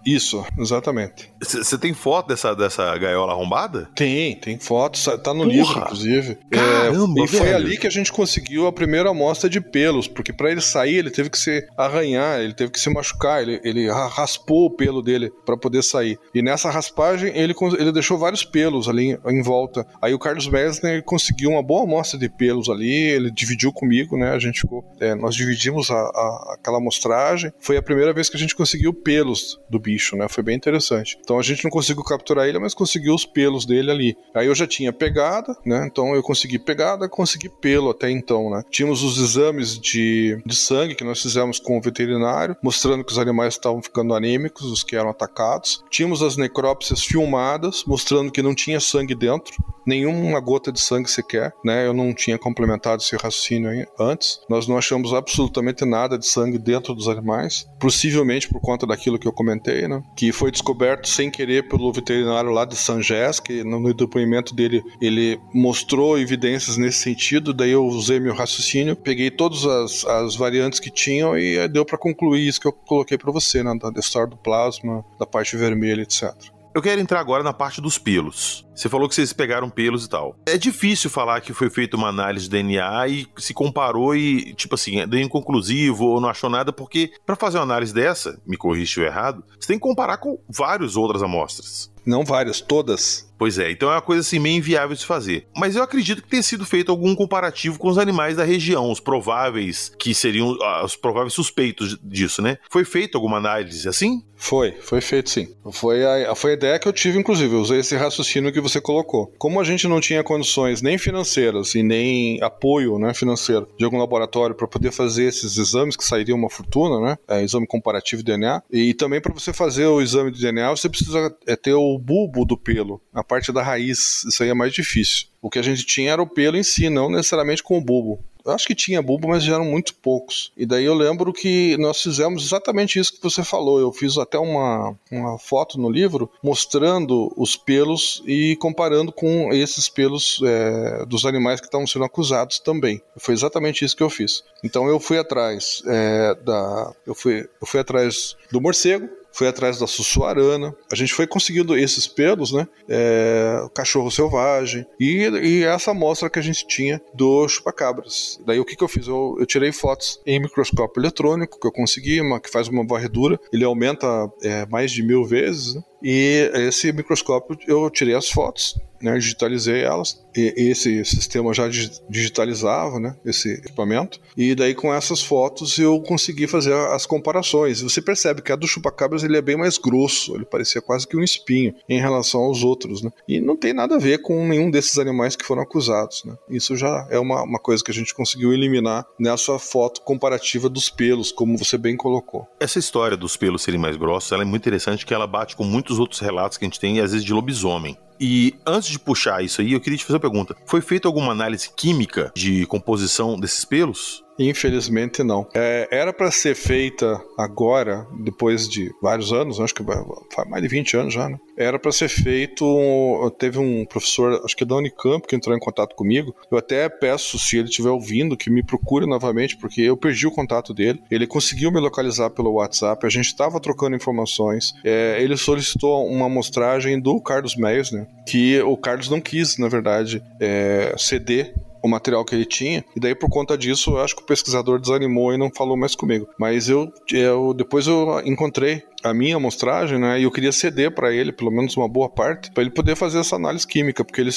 S3: Isso, exatamente.
S1: Você tem foto dessa gaiola arrombada?
S3: Tem foto, tá no livro, inclusive.
S1: Caramba,
S3: e foi
S1: velho.
S3: ali que a gente conseguiu a primeira amostra de pelos, porque pra ele sair, ele teve que se arranhar, ele teve que se machucar, ele raspou o pelo dele pra poder sair. E nessa raspagem, ele deixou vários pelos ali em volta. Aí o Carlos Meisner conseguiu uma boa amostra de pelos ali, ele dividiu comigo, né? A gente ficou... nós dividimos aquela amostragem. Foi a primeira vez que a gente conseguiu pelos do bicho, né? Foi bem interessante. Então a gente não conseguiu capturar ele, mas conseguiu os pelos dele ali. Aí eu já tinha pegada, né? Então eu consegui pegada, consegui pelo até então, né? Tínhamos os exames de sangue que nós fizemos com o veterinário, mostrando que os animais estavam ficando anêmicos, os que eram atacados. Tínhamos as necrópsias filmadas, mostrando que não tinha sangue dentro, nenhuma gota de sangue sequer, né? Eu não tinha complementado esse raciocínio aí antes. Nós não achamos absolutamente nada de sangue dentro dos dos animais, possivelmente por conta daquilo que eu comentei, né? Que foi descoberto sem querer pelo veterinário lá de Saint-Gess, que no depoimento dele, ele mostrou evidências nesse sentido, daí eu usei meu raciocínio, peguei todas as variantes que tinham e deu para concluir isso que eu coloquei para você, né? Da história do plasma, da parte vermelha, etc.
S1: Eu quero entrar agora na parte dos pelos. Você falou que vocês pegaram pelos e tal. É difícil falar que foi feita uma análise de DNA e se comparou e, tipo assim, deu inconclusivo ou não achou nada, porque para fazer uma análise dessa, me corrija se estiver errado, você tem que comparar com várias outras amostras.
S3: Não várias, todas.
S1: Pois é, então é uma coisa assim meio inviável de se fazer. Mas eu acredito que tenha sido feito algum comparativo com os animais da região, os prováveis que seriam os prováveis suspeitos disso, né? Foi feita alguma análise assim?
S3: Foi feito sim. Foi a ideia que eu tive, inclusive, eu usei esse raciocínio que você colocou. Como a gente não tinha condições nem financeiras e nem apoio, né, financeiro de algum laboratório para poder fazer esses exames, que sairiam uma fortuna, né? Exame comparativo de DNA. E também para você fazer o exame de DNA, você precisa ter o bulbo do pelo, a parte da raiz. Isso aí é mais difícil. O que a gente tinha era o pelo em si, não necessariamente com o bulbo. Eu acho que tinha bulbo, mas já eram muito poucos. E daí eu lembro que nós fizemos exatamente isso que você falou. Eu fiz até uma foto no livro mostrando os pelos e comparando com esses pelos dos animais que estavam sendo acusados também. Foi exatamente isso que eu fiz. Então eu fui atrás eu fui atrás do morcego, fui atrás da sussuarana, a gente foi conseguindo esses pelos, né? Cachorro selvagem e essa amostra que a gente tinha do chupacabras. Daí o que eu fiz? Eu tirei fotos em microscópio eletrônico que eu consegui, que faz uma varredura, ele aumenta mais de 1000 vezes, né? E esse microscópio eu tirei as fotos, né, digitalizei elas, e esse sistema já digitalizava, né, esse equipamento, e daí com essas fotos eu consegui fazer as comparações. Você percebe que a do chupacabras ele é bem mais grosso, ele parecia quase que um espinho em relação aos outros, né, e não tem nada a ver com nenhum desses animais que foram acusados, né. Isso já é uma coisa que a gente conseguiu eliminar nessa foto comparativa dos pelos, como você bem colocou.
S1: Essa história dos pelos serem mais grossos, ela é muito interessante, que ela bate com muitos outros relatos que a gente tem, às vezes de lobisomem. E antes de puxar isso aí, eu queria te fazer uma pergunta. Foi feita alguma análise química de composição desses pelos?
S3: Infelizmente não. Era para ser feita agora, depois de vários anos, acho que faz mais de 20 anos já, né? Era para ser feito, teve um professor, acho que é da Unicamp, que entrou em contato comigo. Eu até peço, se ele estiver ouvindo, que me procure novamente, porque eu perdi o contato dele. Ele conseguiu me localizar pelo WhatsApp, a gente estava trocando informações. Ele solicitou uma amostragem do Carlos Meyers, né? Que o Carlos não quis, na verdade, ceder o material que ele tinha, e daí por conta disso eu acho que o pesquisador desanimou e não falou mais comigo. Mas depois eu encontrei a minha amostragem, né, e eu queria ceder para ele, pelo menos uma boa parte, para ele poder fazer essa análise química, porque ele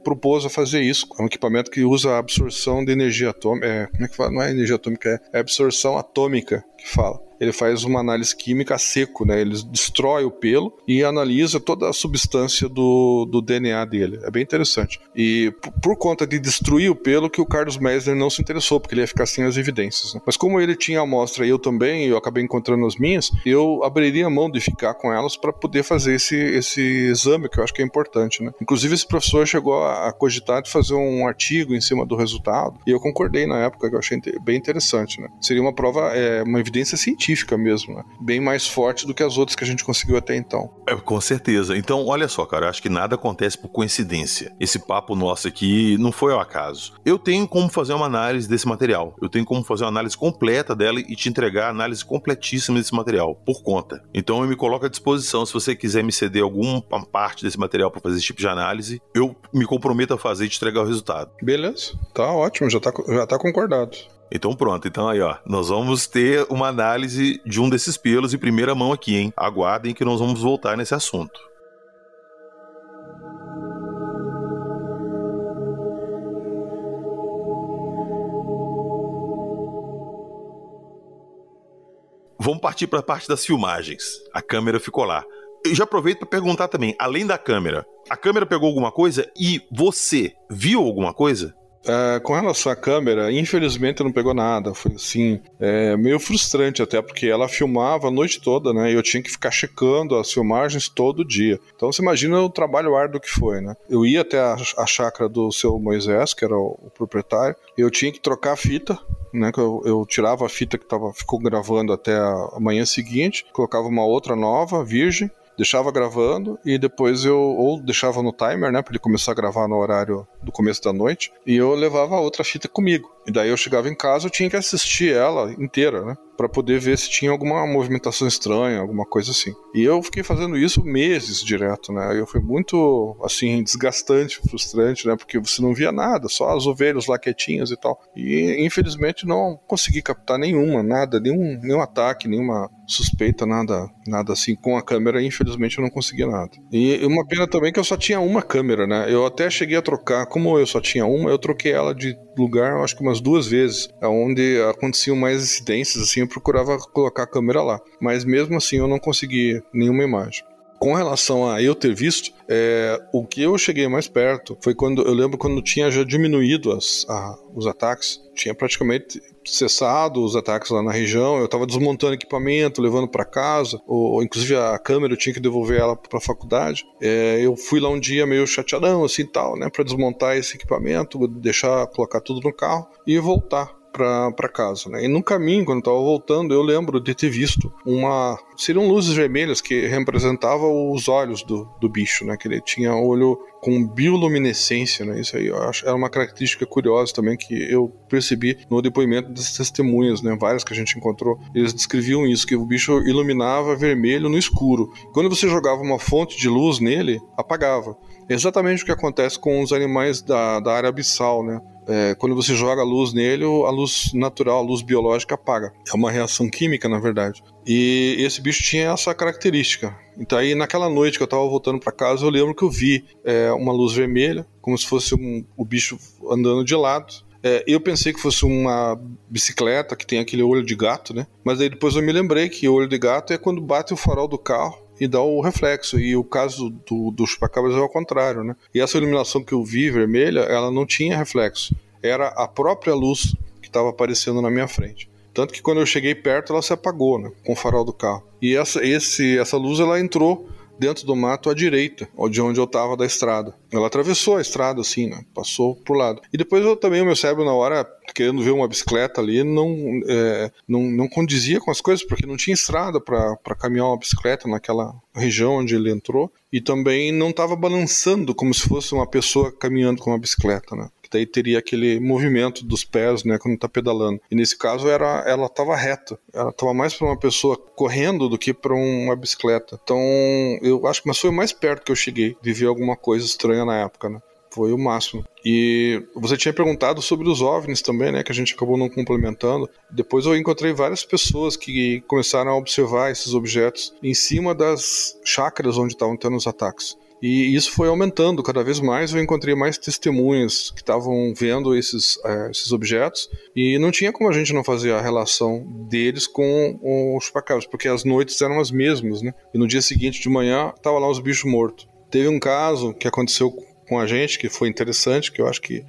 S3: propôs a fazer isso. É um equipamento que usa a absorção de energia atômica, como é que fala? Não é energia atômica, é absorção atômica que fala. Ele faz uma análise química a seco, né? Ele destrói o pelo e analisa toda a substância do DNA dele. É bem interessante. E por conta de destruir o pelo que o Carlos Messner não se interessou, porque ele ia ficar sem as evidências, né? Mas como ele tinha a amostra e eu também, eu acabei encontrando as minhas, eu abriria a mão de ficar com elas para poder fazer esse exame, que eu acho que é importante, né? Inclusive esse professor chegou a cogitar de fazer um artigo em cima do resultado, e eu concordei na época, que eu achei bem interessante, né? Seria uma prova, uma evidência científica mesmo, né? Bem mais forte do que as outras que a gente conseguiu até então.
S1: Com certeza. Então, olha só, cara, eu acho que nada acontece por coincidência. Esse papo nosso aqui não foi ao acaso. Eu tenho como fazer uma análise desse material. Eu tenho como fazer uma análise completa dela e te entregar a análise completíssima desse material, por conta. Então, eu me coloco à disposição. Se você quiser me ceder alguma parte desse material para fazer esse tipo de análise, eu me comprometo a fazer e te entregar o resultado.
S3: Beleza. Tá ótimo. Já tá concordado.
S1: Então pronto, então aí ó, nós vamos ter uma análise de um desses pelos em primeira mão aqui, hein? Aguardem que nós vamos voltar nesse assunto. Vamos partir para a parte das filmagens. A câmera ficou lá. Eu já aproveito para perguntar também, além da câmera, a câmera pegou alguma coisa e você viu alguma coisa?
S3: Com relação à câmera, infelizmente não pegou nada. Foi assim, meio frustrante até, porque ela filmava a noite toda, né? E eu tinha que ficar checando as filmagens todo dia. Então você imagina o trabalho árduo que foi, né? Eu ia até a chácara do seu Moisés, que era o proprietário, e eu tinha que trocar a fita, né? Eu tirava a fita que ficou gravando até a manhã seguinte, colocava uma outra nova, virgem, deixava gravando e depois ou deixava no timer, né, para ele começar a gravar no horário do começo da noite, e eu levava a outra fita comigo. E daí eu chegava em casa, eu tinha que assistir ela inteira, né, para poder ver se tinha alguma movimentação estranha, alguma coisa assim. E eu fiquei fazendo isso meses direto, né, e foi muito, assim, desgastante, frustrante, né, porque você não via nada, só as ovelhas lá quietinhas e tal. E infelizmente não consegui captar nada, nenhum ataque, nenhuma suspeita, nada assim com a câmera. Infelizmente eu não conseguia nada. E uma pena também que eu só tinha uma câmera, né, eu até cheguei a trocar, como eu só tinha uma, eu troquei ela de lugar, acho que umas 2 vezes, onde aconteciam mais incidências, assim, eu procurava colocar a câmera lá, mas mesmo assim eu não consegui nenhuma imagem. Com relação a eu ter visto, o que eu cheguei mais perto foi eu lembro quando tinha já diminuído os ataques, tinha praticamente cessado os ataques lá na região, eu estava desmontando equipamento, levando para casa, ou inclusive a câmera eu tinha que devolver ela para a faculdade. Eu fui lá um dia meio chateadão, assim, tal, né, para desmontar esse equipamento, colocar tudo no carro e voltar para casa, né? E no caminho, quando eu estava voltando, eu lembro de ter visto seriam luzes vermelhas que representavam os olhos do bicho, né? Que ele tinha olho com bioluminescência, né? Isso aí eu acho era uma característica curiosa também que eu percebi no depoimento das testemunhas, né? Várias que a gente encontrou, eles descreviam isso, que o bicho iluminava vermelho no escuro. Quando você jogava uma fonte de luz nele, apagava. É exatamente o que acontece com os animais da área abissal, né? Quando você joga a luz nele, a luz natural, a luz biológica apaga. É uma reação química, na verdade. E esse bicho tinha essa característica. Então aí naquela noite que eu estava voltando para casa, eu lembro que eu vi uma luz vermelha, como se fosse o bicho andando de lado. Eu pensei que fosse uma bicicleta que tem aquele olho de gato, né? Mas aí depois eu me lembrei que o olho de gato é quando bate o farol do carro e dá o reflexo, e o caso do chupacabras é ao contrário, né? E essa iluminação que eu vi vermelha, ela não tinha reflexo, era a própria luz que estava aparecendo na minha frente. Tanto que quando eu cheguei perto, ela se apagou, né, com o farol do carro. E essa luz, ela entrou dentro do mato à direita, de onde eu estava da estrada. Ela atravessou a estrada, assim, né? Passou pro lado. E depois o meu cérebro, na hora, querendo ver uma bicicleta ali, não condizia com as coisas, porque não tinha estrada para caminhar uma bicicleta naquela região onde ele entrou, e também não estava balançando como se fosse uma pessoa caminhando com uma bicicleta, né? Daí teria aquele movimento dos pés, né, quando está pedalando. E nesse caso ela estava reta. Ela estava mais para uma pessoa correndo do que para uma bicicleta. Então, eu acho que foi o mais perto que eu cheguei de ver alguma coisa estranha na época, né? Foi o máximo. E você tinha perguntado sobre os OVNIs também, né, que a gente acabou não complementando. Depois eu encontrei várias pessoas que começaram a observar esses objetos em cima das chácaras onde estavam tendo os ataques. E isso foi aumentando cada vez mais. Eu encontrei mais testemunhas que estavam vendo esses objetos, e não tinha como a gente não fazer a relação deles com os chupacabras, porque as noites eram as mesmas, né? E no dia seguinte de manhã estavam lá os bichos mortos. Teve um caso que aconteceu com a gente, que foi interessante, que eu acho que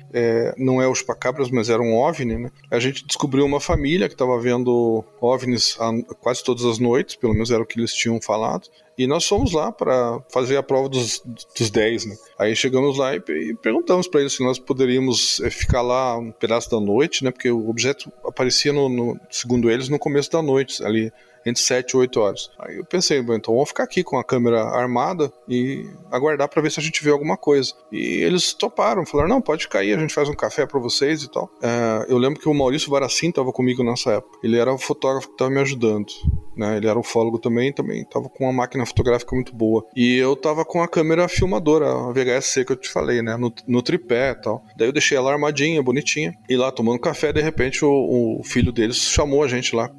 S3: não é os chupacabras, mas era um OVNI, né? A gente descobriu uma família que estava vendo OVNIs quase todas as noites, pelo menos era o que eles tinham falado, e nós fomos lá para fazer a prova dos 10, né? Aí chegamos lá e perguntamos para eles se nós poderíamos ficar lá um pedaço da noite, né? Porque o objeto aparecia, segundo eles, no começo da noite, ali entre 7 e 8 horas. Aí eu pensei, bom, então vamos ficar aqui com a câmera armada e aguardar para ver se a gente vê alguma coisa. E eles toparam, falaram, não, pode ficar aí, a gente faz um café para vocês e tal. Eu lembro que o Maurício Varacim estava comigo nessa época. Ele era o fotógrafo que estava me ajudando, né? Ele era ufólogo também estava com uma máquina fotográfica muito boa. E eu estava com a câmera filmadora, a VHS-C que eu te falei, né? No tripé e tal. Daí eu deixei ela armadinha, bonitinha. E lá tomando café, de repente o filho deles chamou a gente lá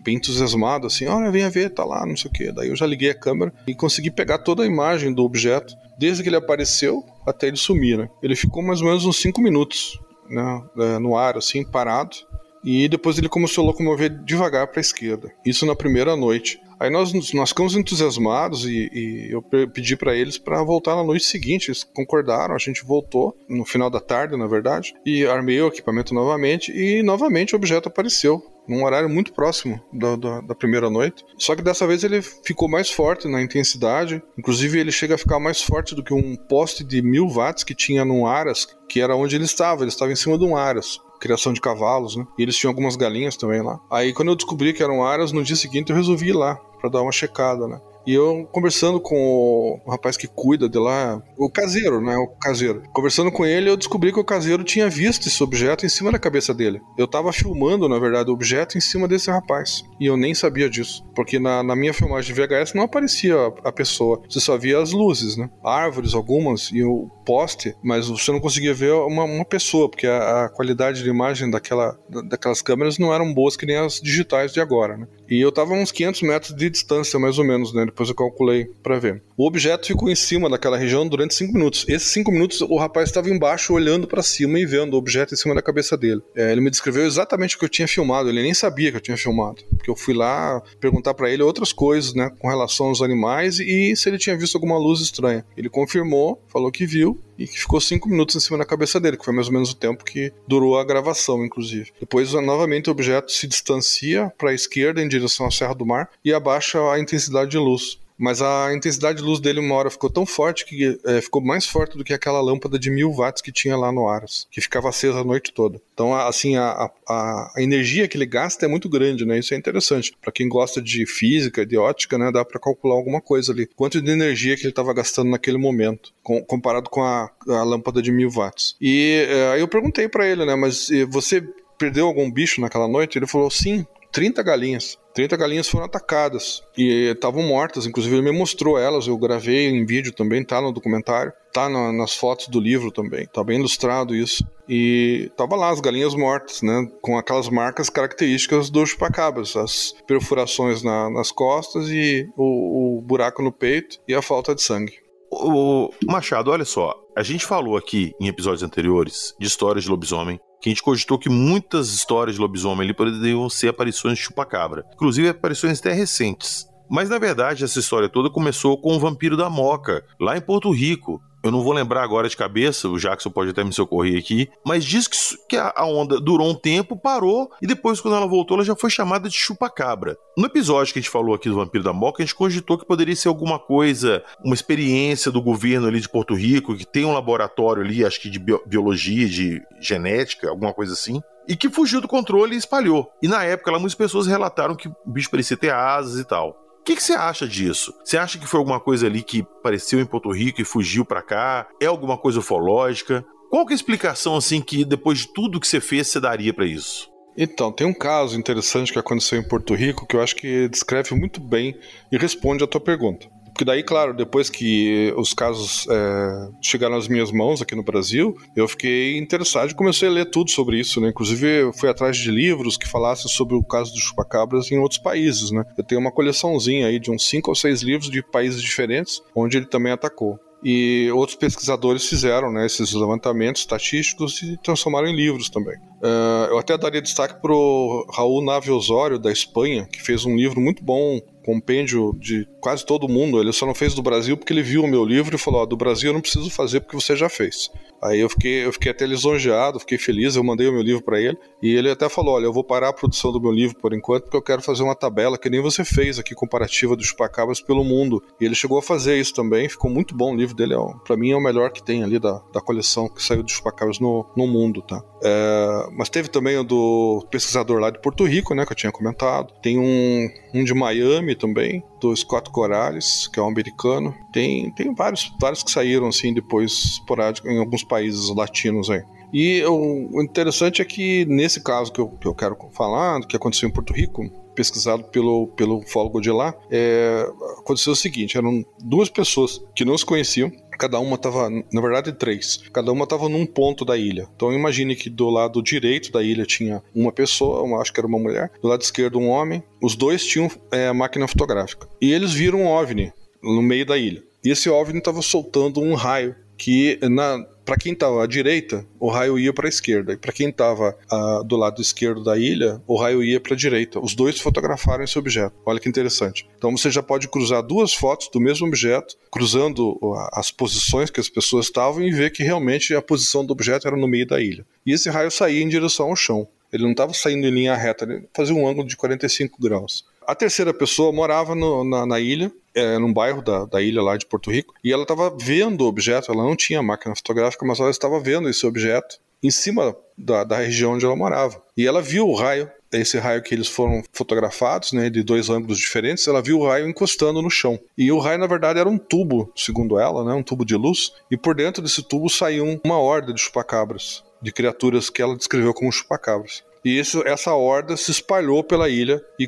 S3: bem entusiasmado, assim, olha, venha ver, tá lá, não sei o que. Daí eu já liguei a câmera e consegui pegar toda a imagem do objeto, desde que ele apareceu até ele sumir, né? Ele ficou mais ou menos uns 5 minutos, né, no ar, assim, parado, e depois ele começou a locomover devagar para a esquerda. Isso na primeira noite. Aí nós ficamos entusiasmados e eu pedi para eles para voltar na noite seguinte. Eles concordaram, a gente voltou no final da tarde, na verdade, e armei o equipamento novamente e novamente o objeto apareceu num horário muito próximo da primeira noite. Só que dessa vez ele ficou mais forte na intensidade. Inclusive ele chega a ficar mais forte do que um poste de 1000 watts que tinha num Aras, que era onde ele estava em cima de um Aras. Criação de cavalos, né? E eles tinham algumas galinhas também lá. Aí quando eu descobri que eram aras, no dia seguinte eu resolvi ir lá pra dar uma checada, né? E eu, conversando com o rapaz que cuida de lá, o caseiro, né? O caseiro. Conversando com ele, eu descobri que o caseiro tinha visto esse objeto em cima da cabeça dele. Eu tava filmando, na verdade, o objeto em cima desse rapaz. E eu nem sabia disso. Porque na minha filmagem de VHS não aparecia a pessoa. Você só via as luzes, né? Árvores, algumas, e o poste, mas você não conseguia ver uma pessoa, porque a qualidade de imagem daquelas câmeras não eram boas que nem as digitais de agora, né? E eu tava a uns 500 metros de distância, mais ou menos, né? Depois eu calculei pra ver. O objeto ficou em cima daquela região durante 5 minutos. Esses 5 minutos, o rapaz estava embaixo, olhando pra cima e vendo o objeto em cima da cabeça dele. Ele me descreveu exatamente o que eu tinha filmado. Ele nem sabia que eu tinha filmado. Porque eu fui lá perguntar pra ele outras coisas, né? Com relação aos animais e se ele tinha visto alguma luz estranha. Ele confirmou, falou que viu. E que ficou 5 minutos em cima da cabeça dele, que foi mais ou menos o tempo que durou a gravação, inclusive. Depois, novamente, o objeto se distancia para a esquerda, em direção à Serra do Mar, e abaixa a intensidade de luz. Mas a intensidade de luz dele uma hora ficou tão forte que ficou mais forte do que aquela lâmpada de 1000 watts que tinha lá no Aras, que ficava acesa a noite toda. Então, assim, a energia que ele gasta é muito grande, né? Isso é interessante. Para quem gosta de física, de ótica, né? Dá para calcular alguma coisa ali. Quanto de energia que ele estava gastando naquele momento, comparado com a lâmpada de 1000 watts. E aí eu perguntei para ele, né? Mas você perdeu algum bicho naquela noite? Ele falou, sim, 30 galinhas. 30 galinhas foram atacadas e estavam mortas, inclusive ele me mostrou elas, eu gravei em vídeo também, tá no documentário, tá nas fotos do livro também, tá bem ilustrado isso. E tava lá as galinhas mortas, né, com aquelas marcas características dos chupacabras, as perfurações nas costas e o buraco no peito e a falta de sangue.
S1: Machado, olha só, a gente falou aqui em episódios anteriores de histórias de lobisomem, que a gente cogitou que muitas histórias de lobisomem ali poderiam ser aparições de chupacabra, inclusive aparições até recentes. Mas na verdade essa história toda começou com o Vampiro da Moca, lá em Porto Rico. Eu não vou lembrar agora de cabeça, o Jackson pode até me socorrer aqui, mas diz que a onda durou um tempo, parou, e depois quando ela voltou, ela já foi chamada de chupacabra. No episódio que a gente falou aqui do Vampiro da Moca, a gente cogitou que poderia ser alguma coisa, uma experiência do governo ali de Porto Rico, que tem um laboratório ali, acho que de biologia, de genética, alguma coisa assim, e que fugiu do controle e espalhou. E na época, lá, muitas pessoas relataram que o bicho parecia ter asas e tal. O que você acha disso? Você acha que foi alguma coisa ali que apareceu em Porto Rico e fugiu pra cá? É alguma coisa ufológica? Qual que é a explicação, assim, que depois de tudo que você fez, você daria pra isso?
S3: Então, tem um caso interessante que aconteceu em Porto Rico que eu acho que descreve muito bem e responde à tua pergunta. Porque daí, claro, depois que os casos chegaram às minhas mãos aqui no Brasil, eu fiquei interessado e comecei a ler tudo sobre isso, né? Inclusive, eu fui atrás de livros que falassem sobre o caso dos chupacabras em outros países, né? Eu tenho uma coleçãozinha aí de uns 5 ou 6 livros de países diferentes, onde ele também atacou. E outros pesquisadores fizeram, né, esses levantamentos estatísticos e transformaram em livros também. Eu até daria destaque para o Raul Nave Osório, da Espanha, que fez um livro muito bom, compêndio de quase todo mundo. Ele só não fez do Brasil porque ele viu o meu livro e falou, do Brasil eu não preciso fazer porque você já fez. Aí eu fiquei até lisonjeado, fiquei feliz, eu mandei o meu livro para ele e ele até falou, olha, eu vou parar a produção do meu livro por enquanto porque eu quero fazer uma tabela que nem você fez aqui, comparativa dos chupacabras pelo mundo. E ele chegou a fazer isso também, ficou muito bom o livro dele, para mim é o melhor que tem ali da coleção que saiu dos chupacabras no mundo, tá? Mas teve também o do pesquisador lá de Porto Rico, né, que eu tinha comentado. Tem um de Miami também, do Scott Corales, que é um americano. Tem vários que saíram assim depois esporádicos em alguns países latinos aí. E o interessante é que nesse caso que eu quero falar, que aconteceu em Porto Rico, pesquisado pelo ufólogo de lá, aconteceu o seguinte, eram 2 pessoas que não se conheciam, cada uma estava, na verdade 3, cada uma estava num ponto da ilha. Então imagine que do lado direito da ilha tinha uma pessoa, acho que era uma mulher, do lado esquerdo um homem, os 2 tinham máquina fotográfica. E eles viram um OVNI no meio da ilha. E esse OVNI estava soltando um raio que para quem estava à direita, o raio ia para a esquerda, e para quem estava do lado esquerdo da ilha, o raio ia para a direita. Os dois fotografaram esse objeto. Olha que interessante. Então você já pode cruzar duas fotos do mesmo objeto, cruzando as posições que as pessoas estavam, e ver que realmente a posição do objeto era no meio da ilha. E esse raio saía em direção ao chão. Ele não estava saindo em linha reta, ele fazia um ângulo de 45 graus. A terceira pessoa morava na ilha, num bairro da ilha lá de Porto Rico, e ela estava vendo o objeto. Ela não tinha máquina fotográfica, mas ela estava vendo esse objeto em cima da região onde ela morava. E ela viu o raio, esse raio que eles foram fotografados, né, de dois ângulos diferentes. Ela viu o raio encostando no chão. E o raio, na verdade, era um tubo, segundo ela, né, um tubo de luz, e por dentro desse tubo saiu uma horda de chupacabras, de criaturas que ela descreveu como chupacabras. E essa horda se espalhou pela ilha e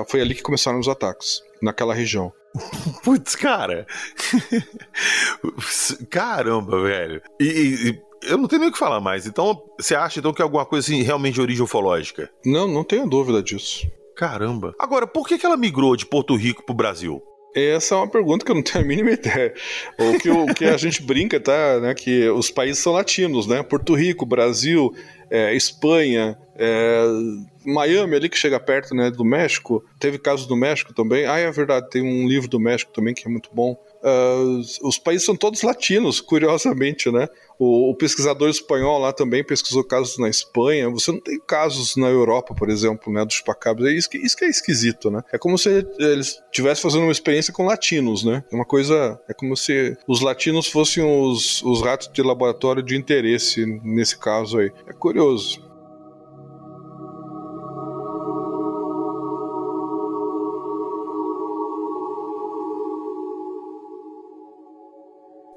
S3: foi ali que começaram os ataques, naquela região.
S1: Putz, cara. Caramba, velho. E eu não tenho nem o que falar mais. Então, você acha então que é alguma coisa assim realmente de origem ufológica?
S3: Não tenho dúvida disso.
S1: Caramba. Agora, por que ela migrou de Porto Rico pro Brasil?
S3: Essa é uma pergunta que eu não tenho a mínima ideia. O que a gente brinca, tá, né, que os países são latinos, né? Porto Rico, Brasil, Espanha, Miami, ali que chega perto, né, do México. Teve casos do México também. É verdade, tem um livro do México também que é muito bom. Os países são todos latinos, curiosamente, né? O pesquisador espanhol lá também pesquisou casos na Espanha. Você não tem casos na Europa, por exemplo, né, dos chupacabras. Isso que é esquisito, né? É como se eles estivessem fazendo uma experiência com latinos, né? É como se os latinos fossem os ratos de laboratório de interesse nesse caso aí. É curioso.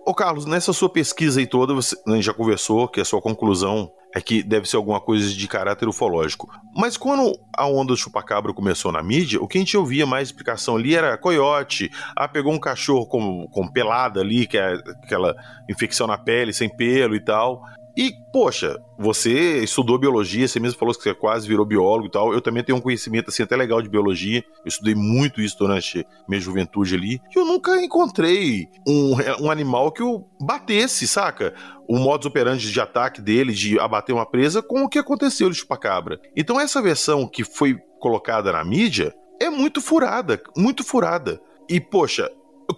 S1: Ô Carlos, nessa sua pesquisa aí toda, você já conversou que a sua conclusão é que deve ser alguma coisa de caráter ufológico. Mas quando a onda do chupacabra começou na mídia, o que a gente ouvia mais explicação ali era coiote, pegou um cachorro com pelada ali, que é aquela infecção na pele, sem pelo e tal. E, poxa, você estudou biologia, você mesmo falou que você quase virou biólogo e tal. Eu também tenho um conhecimento, assim, até legal de biologia. Eu estudei muito isso durante minha juventude ali. E eu nunca encontrei um animal que eu batesse, saca? O modus operandi de ataque dele, de abater uma presa, com o que aconteceu de chupacabra. Então essa versão que foi colocada na mídia é muito furada, muito furada. E, poxa,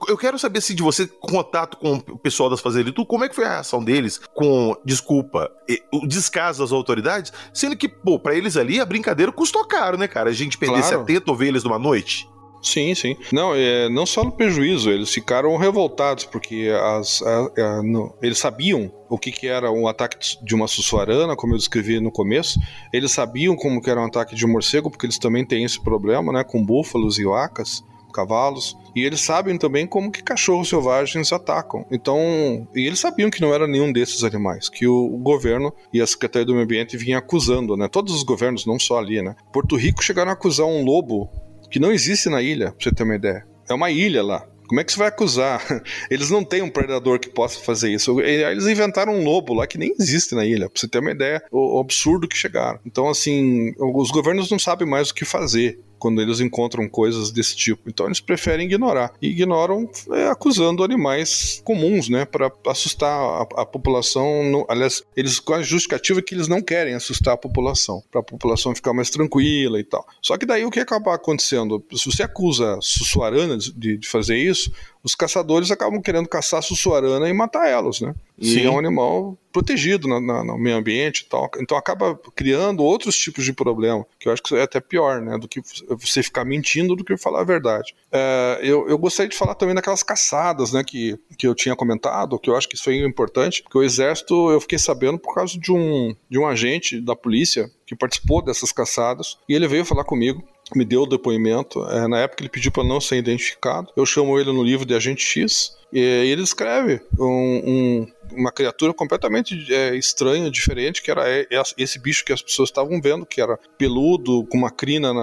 S1: eu quero saber, assim, de você, contato com o pessoal das fazendas e tudo, como é que foi a reação deles com, desculpa, o descaso das autoridades, sendo que, pô, pra eles ali a brincadeira custou caro, né, cara? A gente perder 70 ovelhas numa noite.
S3: Sim. Não só no prejuízo, eles ficaram revoltados, porque eles sabiam o que era um ataque de uma sussuarana, como eu descrevi no começo. Eles sabiam como que era um ataque de um morcego, porque eles também têm esse problema, né, com búfalos e vacas, cavalos, e eles sabem também como que cachorros selvagens atacam. Então, e eles sabiam que não era nenhum desses animais, que o governo e a Secretaria do Meio Ambiente vinham acusando, né? Todos os governos, não só ali, né? Porto Rico chegaram a acusar um lobo que não existe na ilha, pra você ter uma ideia. É uma ilha lá. Como é que você vai acusar? Eles não têm um predador que possa fazer isso. Eles inventaram um lobo lá que nem existe na ilha, pra você ter uma ideia, o absurdo que chegaram. Então, assim, os governos não sabem mais o que fazer quando eles encontram coisas desse tipo. Então eles preferem ignorar. E ignoram acusando animais comuns, né? Para assustar a população. Aliás, eles com a justificativa que eles não querem assustar a população, para a população ficar mais tranquila e tal. Só que daí o que acaba acontecendo? Se você acusa a sussuarana de fazer isso, os caçadores acabam querendo caçar a sussuarana e matar elas, né? E
S1: Sim.
S3: é um animal protegido no meio ambiente e tal. Então acaba criando outros tipos de problema, que eu acho que é até pior, né? Do que você ficar mentindo do que falar a verdade. Eu gostaria de falar também daquelas caçadas, né? Que eu tinha comentado, que eu acho que isso aí é importante, porque o Exército, eu fiquei sabendo por causa de um agente da polícia que participou dessas caçadas, e ele veio falar comigo, me deu o depoimento. Na época ele pediu para não ser identificado. Eu chamo ele no livro de Agente X, e ele descreve uma criatura completamente estranha, diferente, que era esse bicho que as pessoas estavam vendo, que era peludo, com uma crina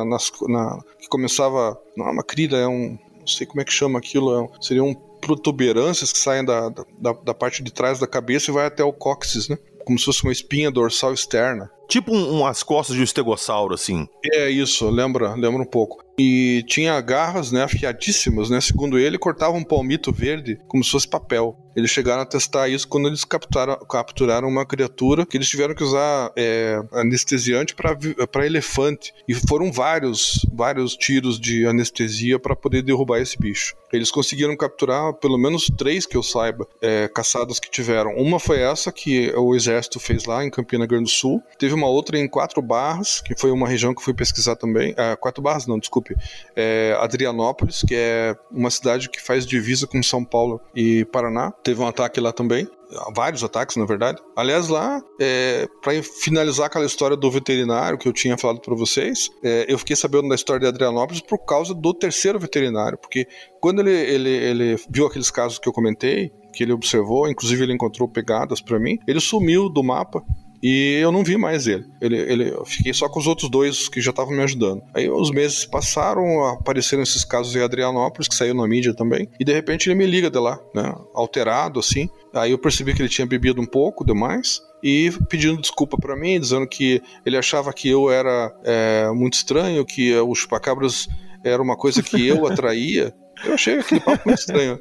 S3: que começava... Não é uma crina, não sei como é que chama aquilo, seriam protuberâncias que saem da parte de trás da cabeça e vai até o cóccix, né? Como se fosse uma espinha dorsal externa.
S1: Tipo umas costas de um estegossauro, assim.
S3: É isso, lembra um pouco. E tinha garras, né, afiadíssimas, né? Segundo ele, cortava um palmito verde como se fosse papel. Eles chegaram a testar isso quando eles capturaram uma criatura que eles tiveram que usar anestesiante para elefante. E foram vários tiros de anestesia para poder derrubar esse bicho. Eles conseguiram capturar pelo menos 3, que eu saiba, caçadas que tiveram. Uma foi essa que o exército fez lá em Campina Grande do Sul. Teve uma outra em 4 Barras, que foi uma região que eu fui pesquisar também. 4 Barras não, desculpe. Adrianópolis, que é uma cidade que faz divisa com São Paulo e Paraná. Teve um ataque lá também. Vários ataques, na verdade. Aliás, lá, para finalizar aquela história do veterinário que eu tinha falado para vocês, eu fiquei sabendo da história de Adrianópolis por causa do 3º veterinário, porque quando ele viu aqueles casos que eu comentei, que ele observou, inclusive ele encontrou pegadas para mim, ele sumiu do mapa. E eu não vi mais ele. Eu fiquei só com os outros 2 que já estavam me ajudando. Aí os meses passaram, apareceram esses casos em Adrianópolis, que saiu na mídia também. E de repente ele me liga de lá, né? Alterado, assim. Aí eu percebi que ele tinha bebido um pouco demais. E pedindo desculpa pra mim, dizendo que ele achava que eu era muito estranho, que o chupacabras era uma coisa que eu atraía. Eu achei aquele papo muito estranho.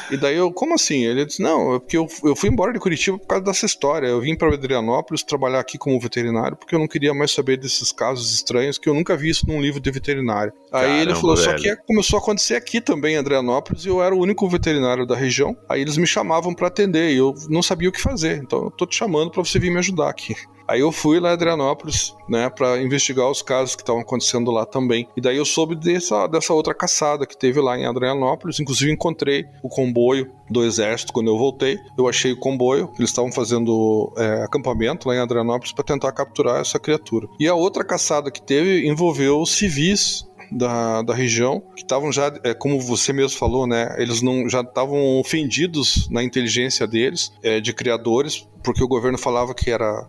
S3: E daí como assim? Ele disse, não, é porque eu fui embora de Curitiba por causa dessa história. Eu vim para Adrianópolis trabalhar aqui como veterinário porque eu não queria mais saber desses casos estranhos que eu nunca vi isso num livro de veterinário. Aí ele falou, velho. Só que começou a acontecer aqui também em Adrianópolis e eu era o único veterinário da região. Aí eles me chamavam para atender e eu não sabia o que fazer. Então eu tô te chamando para você vir me ajudar aqui. Aí eu fui lá em Adrianópolis, né, para investigar os casos que estavam acontecendo lá também. E daí eu soube dessa outra caçada que teve lá em Adrianópolis. Inclusive encontrei o comboio do exército quando eu voltei. Eu achei o comboio, que eles estavam fazendo acampamento lá em Adrianópolis para tentar capturar essa criatura. E a outra caçada que teve envolveu civis da região, que estavam já, como você mesmo falou, né, eles já estavam ofendidos na inteligência deles, de criadores, porque o governo falava que era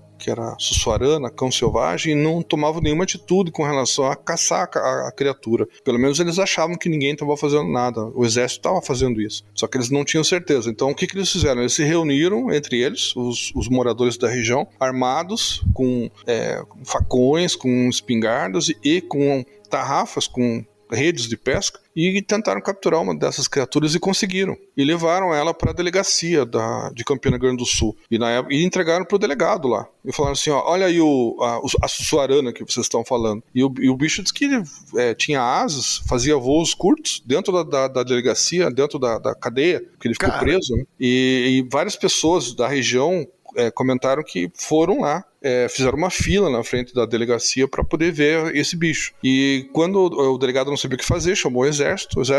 S3: sussuarana, cão selvagem, e não tomavam nenhuma atitude com relação a caçar a criatura. Pelo menos eles achavam que ninguém estava fazendo nada. O exército estava fazendo isso. Só que eles não tinham certeza. Então o que eles fizeram? Eles se reuniram entre eles, os moradores da região, armados com facões, com espingardas e com tarrafas, com redes de pesca, e tentaram capturar uma dessas criaturas e conseguiram. E levaram ela para a delegacia de Campina Grande do Sul. E entregaram para o delegado lá. E falaram assim, ó, olha aí a sussuarana que vocês estão falando. E o bicho disse que tinha asas, fazia voos curtos dentro da delegacia, dentro da cadeia, porque ele ficou preso. Né? E várias pessoas da região comentaram que foram lá, fizeram uma fila na frente da delegacia para poder ver esse bicho. E quando o delegado não sabia o que fazer, chamou o exército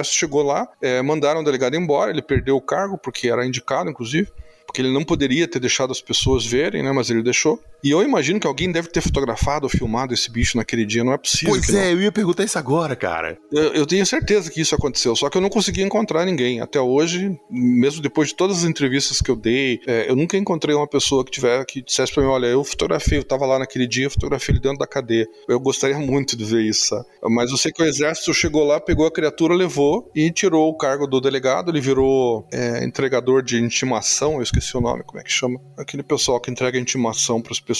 S3: chegou lá, mandaram o delegado embora, ele perdeu o cargo, porque era indicado, inclusive, porque ele não poderia ter deixado as pessoas verem, né, mas ele deixou. E eu imagino que alguém deve ter fotografado ou filmado esse bicho naquele dia, não é possível.
S1: Pois eu ia perguntar isso agora, cara.
S3: Eu tenho certeza que isso aconteceu, só que eu não consegui encontrar ninguém. Até hoje, mesmo depois de todas as entrevistas que eu dei, eu nunca encontrei uma pessoa que dissesse pra mim, olha, eu tava lá naquele dia, eu fotografei ele dentro da cadeia. Eu gostaria muito de ver isso, sabe? Mas eu sei que o exército chegou lá, pegou a criatura, levou e tirou o cargo do delegado, ele virou entregador de intimação, eu esqueci o nome, como é que chama? Aquele pessoal que entrega intimação pras pessoas.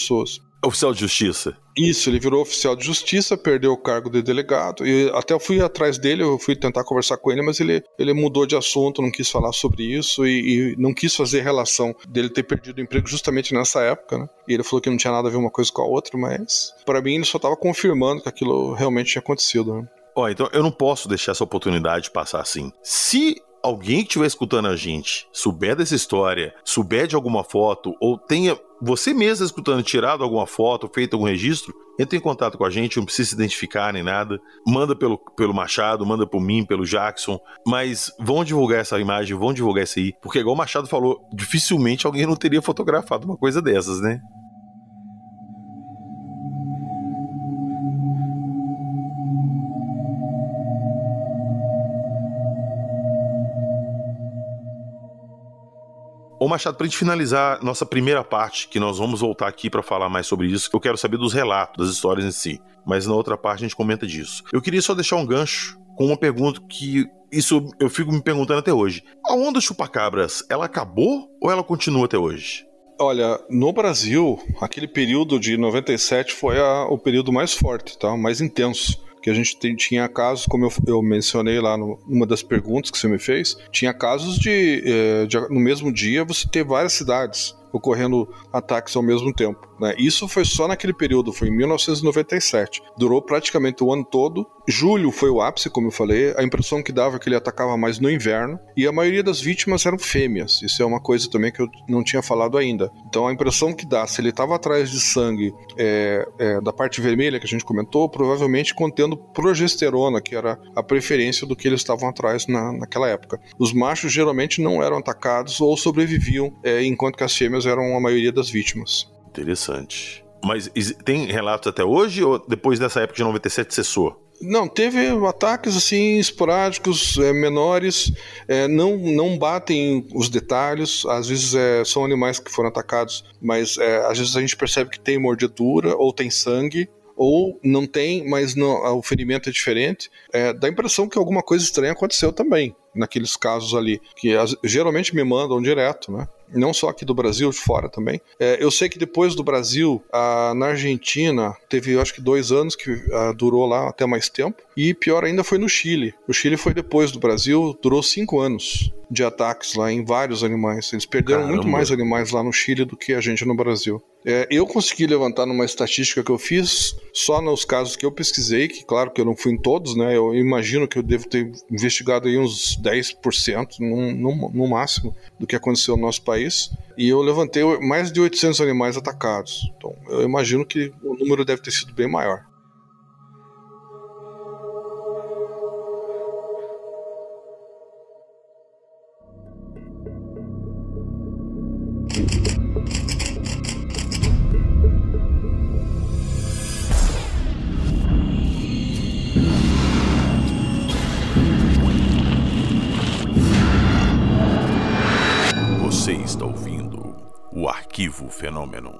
S1: Oficial de justiça.
S3: Isso, ele virou oficial de justiça, perdeu o cargo de delegado, e até eu fui atrás dele, eu fui tentar conversar com ele, mas ele mudou de assunto, não quis falar sobre isso e não quis fazer relação dele ter perdido o emprego justamente nessa época, né? E ele falou que não tinha nada a ver uma coisa com a outra, mas para mim ele só estava confirmando que aquilo realmente tinha acontecido, né?
S1: Então eu não posso deixar essa oportunidade passar assim. Se alguém que estiver escutando a gente souber dessa história, souber de alguma foto, ou tenha você mesmo escutando, tirado alguma foto, feito algum registro, entre em contato com a gente, não precisa se identificar nem nada, manda pelo Machado, manda por mim, pelo Jackson, mas vão divulgar essa imagem, vão divulgar isso aí, porque igual o Machado falou, dificilmente alguém não teria fotografado uma coisa dessas, né? Ô Machado, pra gente finalizar nossa primeira parte, que nós vamos voltar aqui pra falar mais sobre isso, eu quero saber dos relatos, das histórias em si, mas na outra parte a gente comenta disso. Eu queria só deixar um gancho com uma pergunta que isso eu fico me perguntando até hoje. A onda chupacabras, ela acabou ou ela continua até hoje?
S3: Olha, no Brasil, aquele período de 97 foi o período mais forte, tá? Mais intenso. Que a gente tinha casos, como eu mencionei lá numa das perguntas que você me fez, tinha casos de no mesmo dia você ter várias cidades ocorrendo ataques ao mesmo tempo, né? Isso foi só naquele período, foi em 1997. Durou praticamente o ano todo. Julho foi o ápice, como eu falei. A impressão que dava é que ele atacava mais no inverno. E a maioria das vítimas eram fêmeas. Isso é uma coisa também que eu não tinha falado ainda. Então a impressão que dá, se ele estava atrás de sangue da parte vermelha que a gente comentou, provavelmente contendo progesterona, que era a preferência do que eles estavam atrás naquela época. Os machos geralmente não eram atacados ou sobreviviam, enquanto que as fêmeas eram a maioria das vítimas.
S1: Interessante. Mas tem relatos até hoje ou depois dessa época de 97 cessou?
S3: Não, teve ataques assim esporádicos, menores, não batem os detalhes, às vezes são animais que foram atacados, mas às vezes a gente percebe que tem mordedura ou tem sangue, ou não tem, mas o ferimento é diferente. Dá a impressão que alguma coisa estranha aconteceu também, naqueles casos ali, que geralmente me mandam direto, né? Não só aqui do Brasil, de fora também. Eu sei que depois do Brasil, na Argentina, teve acho que 2 anos que durou lá até mais tempo, e pior ainda foi no Chile. O Chile foi depois do Brasil, durou 5 anos de ataques lá em vários animais. Eles perderam muito mais animais lá no Chile do que a gente no Brasil. Eu consegui levantar numa estatística que eu fiz só nos casos que eu pesquisei, que claro que eu não fui em todos, né? Eu imagino que eu devo ter investigado aí uns 10% no máximo do que aconteceu no nosso país, e eu levantei mais de 800 animais atacados. Então eu imagino que o número deve ter sido bem maior.
S1: Você está ouvindo o Arquivo Fenômeno.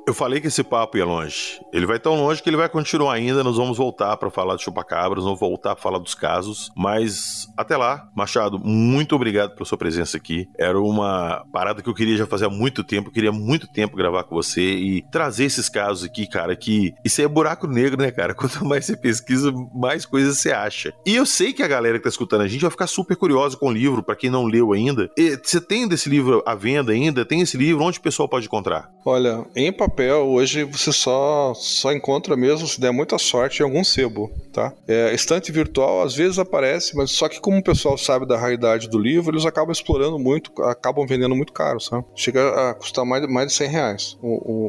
S1: Eu falei que esse papo ia longe. Ele vai tão longe que ele vai continuar ainda. Nós vamos voltar para falar de chupacabras, vamos voltar para falar dos casos. Mas até lá, Machado, muito obrigado pela sua presença aqui. Era uma parada que eu queria já fazer há muito tempo. Eu queria há muito tempo gravar com você e trazer esses casos aqui, cara, que isso aí é buraco negro, né, cara? Quanto mais você pesquisa, mais coisas você acha. E eu sei que a galera que tá escutando a gente vai ficar super curiosa com o livro, para quem não leu ainda. E você tem desse livro à venda ainda? Tem esse livro? Onde o pessoal pode encontrar?
S3: Olha, em papel, hoje você só encontra mesmo, se der muita sorte, em algum sebo, tá? Estante virtual às vezes aparece, mas só que como o pessoal sabe da raridade do livro, eles acabam explorando muito, acabam vendendo muito caro, sabe? Chega a custar mais de 100 reais.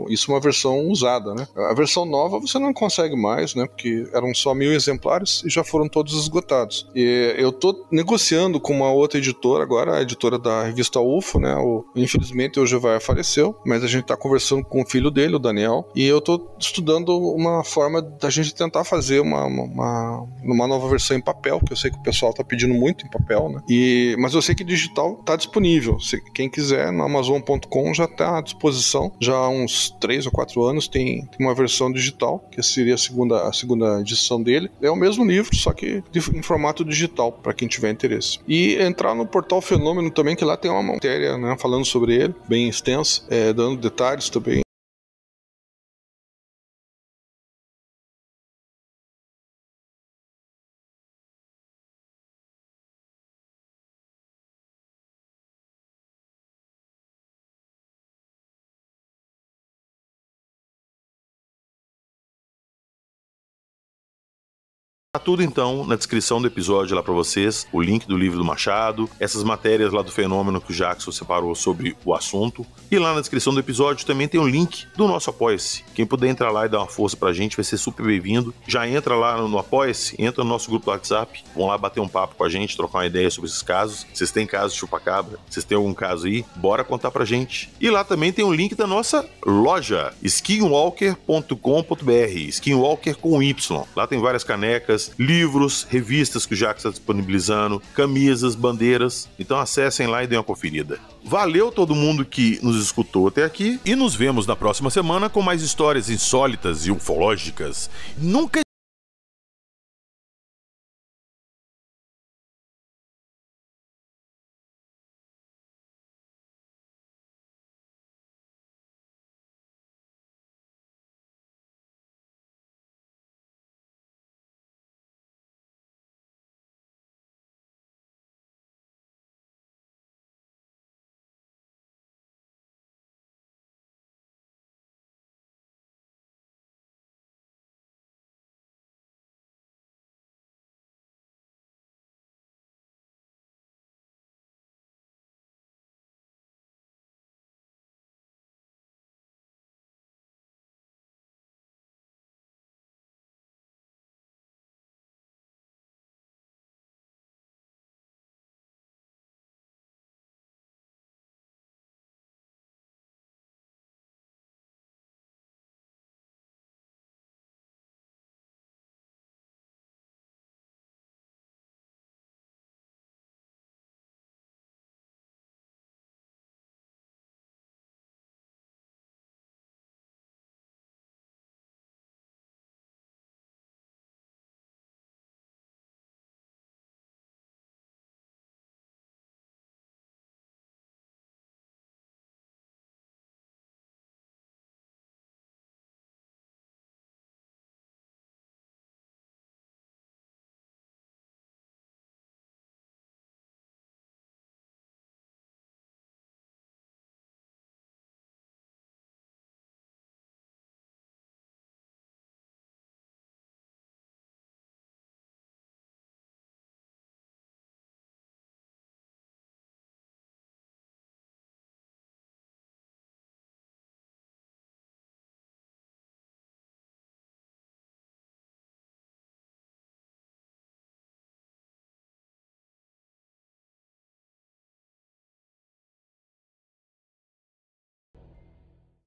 S3: Isso é uma versão usada, né? A versão nova você não consegue mais, né? Porque eram só 1000 exemplares e já foram todos esgotados. E eu tô negociando com uma outra editora agora, a editora da revista UFO, né? Infelizmente o Jevaia faleceu, mas a gente tá conversando com o filho dele, o Daniel, e eu tô estudando uma forma da gente tentar fazer uma nova versão em papel, que eu sei que o pessoal tá pedindo muito em papel, né? Mas eu sei que digital tá disponível. Quem quiser, no Amazon.com já tá à disposição. Já há uns 3 ou 4 anos tem uma versão digital, que seria a segunda edição dele. É o mesmo livro, só que em formato digital, para quem tiver interesse. E entrar no portal Fenômeno também, que lá tem uma matéria, né, falando sobre ele, bem extensa, dando detalhes também.
S1: Tá tudo então na descrição do episódio lá pra vocês, o link do livro do Machado, essas matérias lá do Fenômeno que o Jackson separou sobre o assunto, e lá na descrição do episódio também tem o link do nosso Apoia-se. Quem puder entrar lá e dar uma força pra gente vai ser super bem-vindo. Já entra lá no Apoia-se, entra no nosso grupo do WhatsApp, vão lá bater um papo com a gente, trocar uma ideia sobre esses casos. Vocês têm casos de chupacabra? Vocês têm algum caso aí? Bora contar pra gente. E lá também tem o link da nossa loja, skinwalker.com.br, Skinwalker com Y. Lá tem várias canecas, livros, revistas que o Jax está disponibilizando, camisas, bandeiras. Então acessem lá e deem uma conferida. Valeu todo mundo que nos escutou até aqui e nos vemos na próxima semana com mais histórias insólitas e ufológicas. Nunca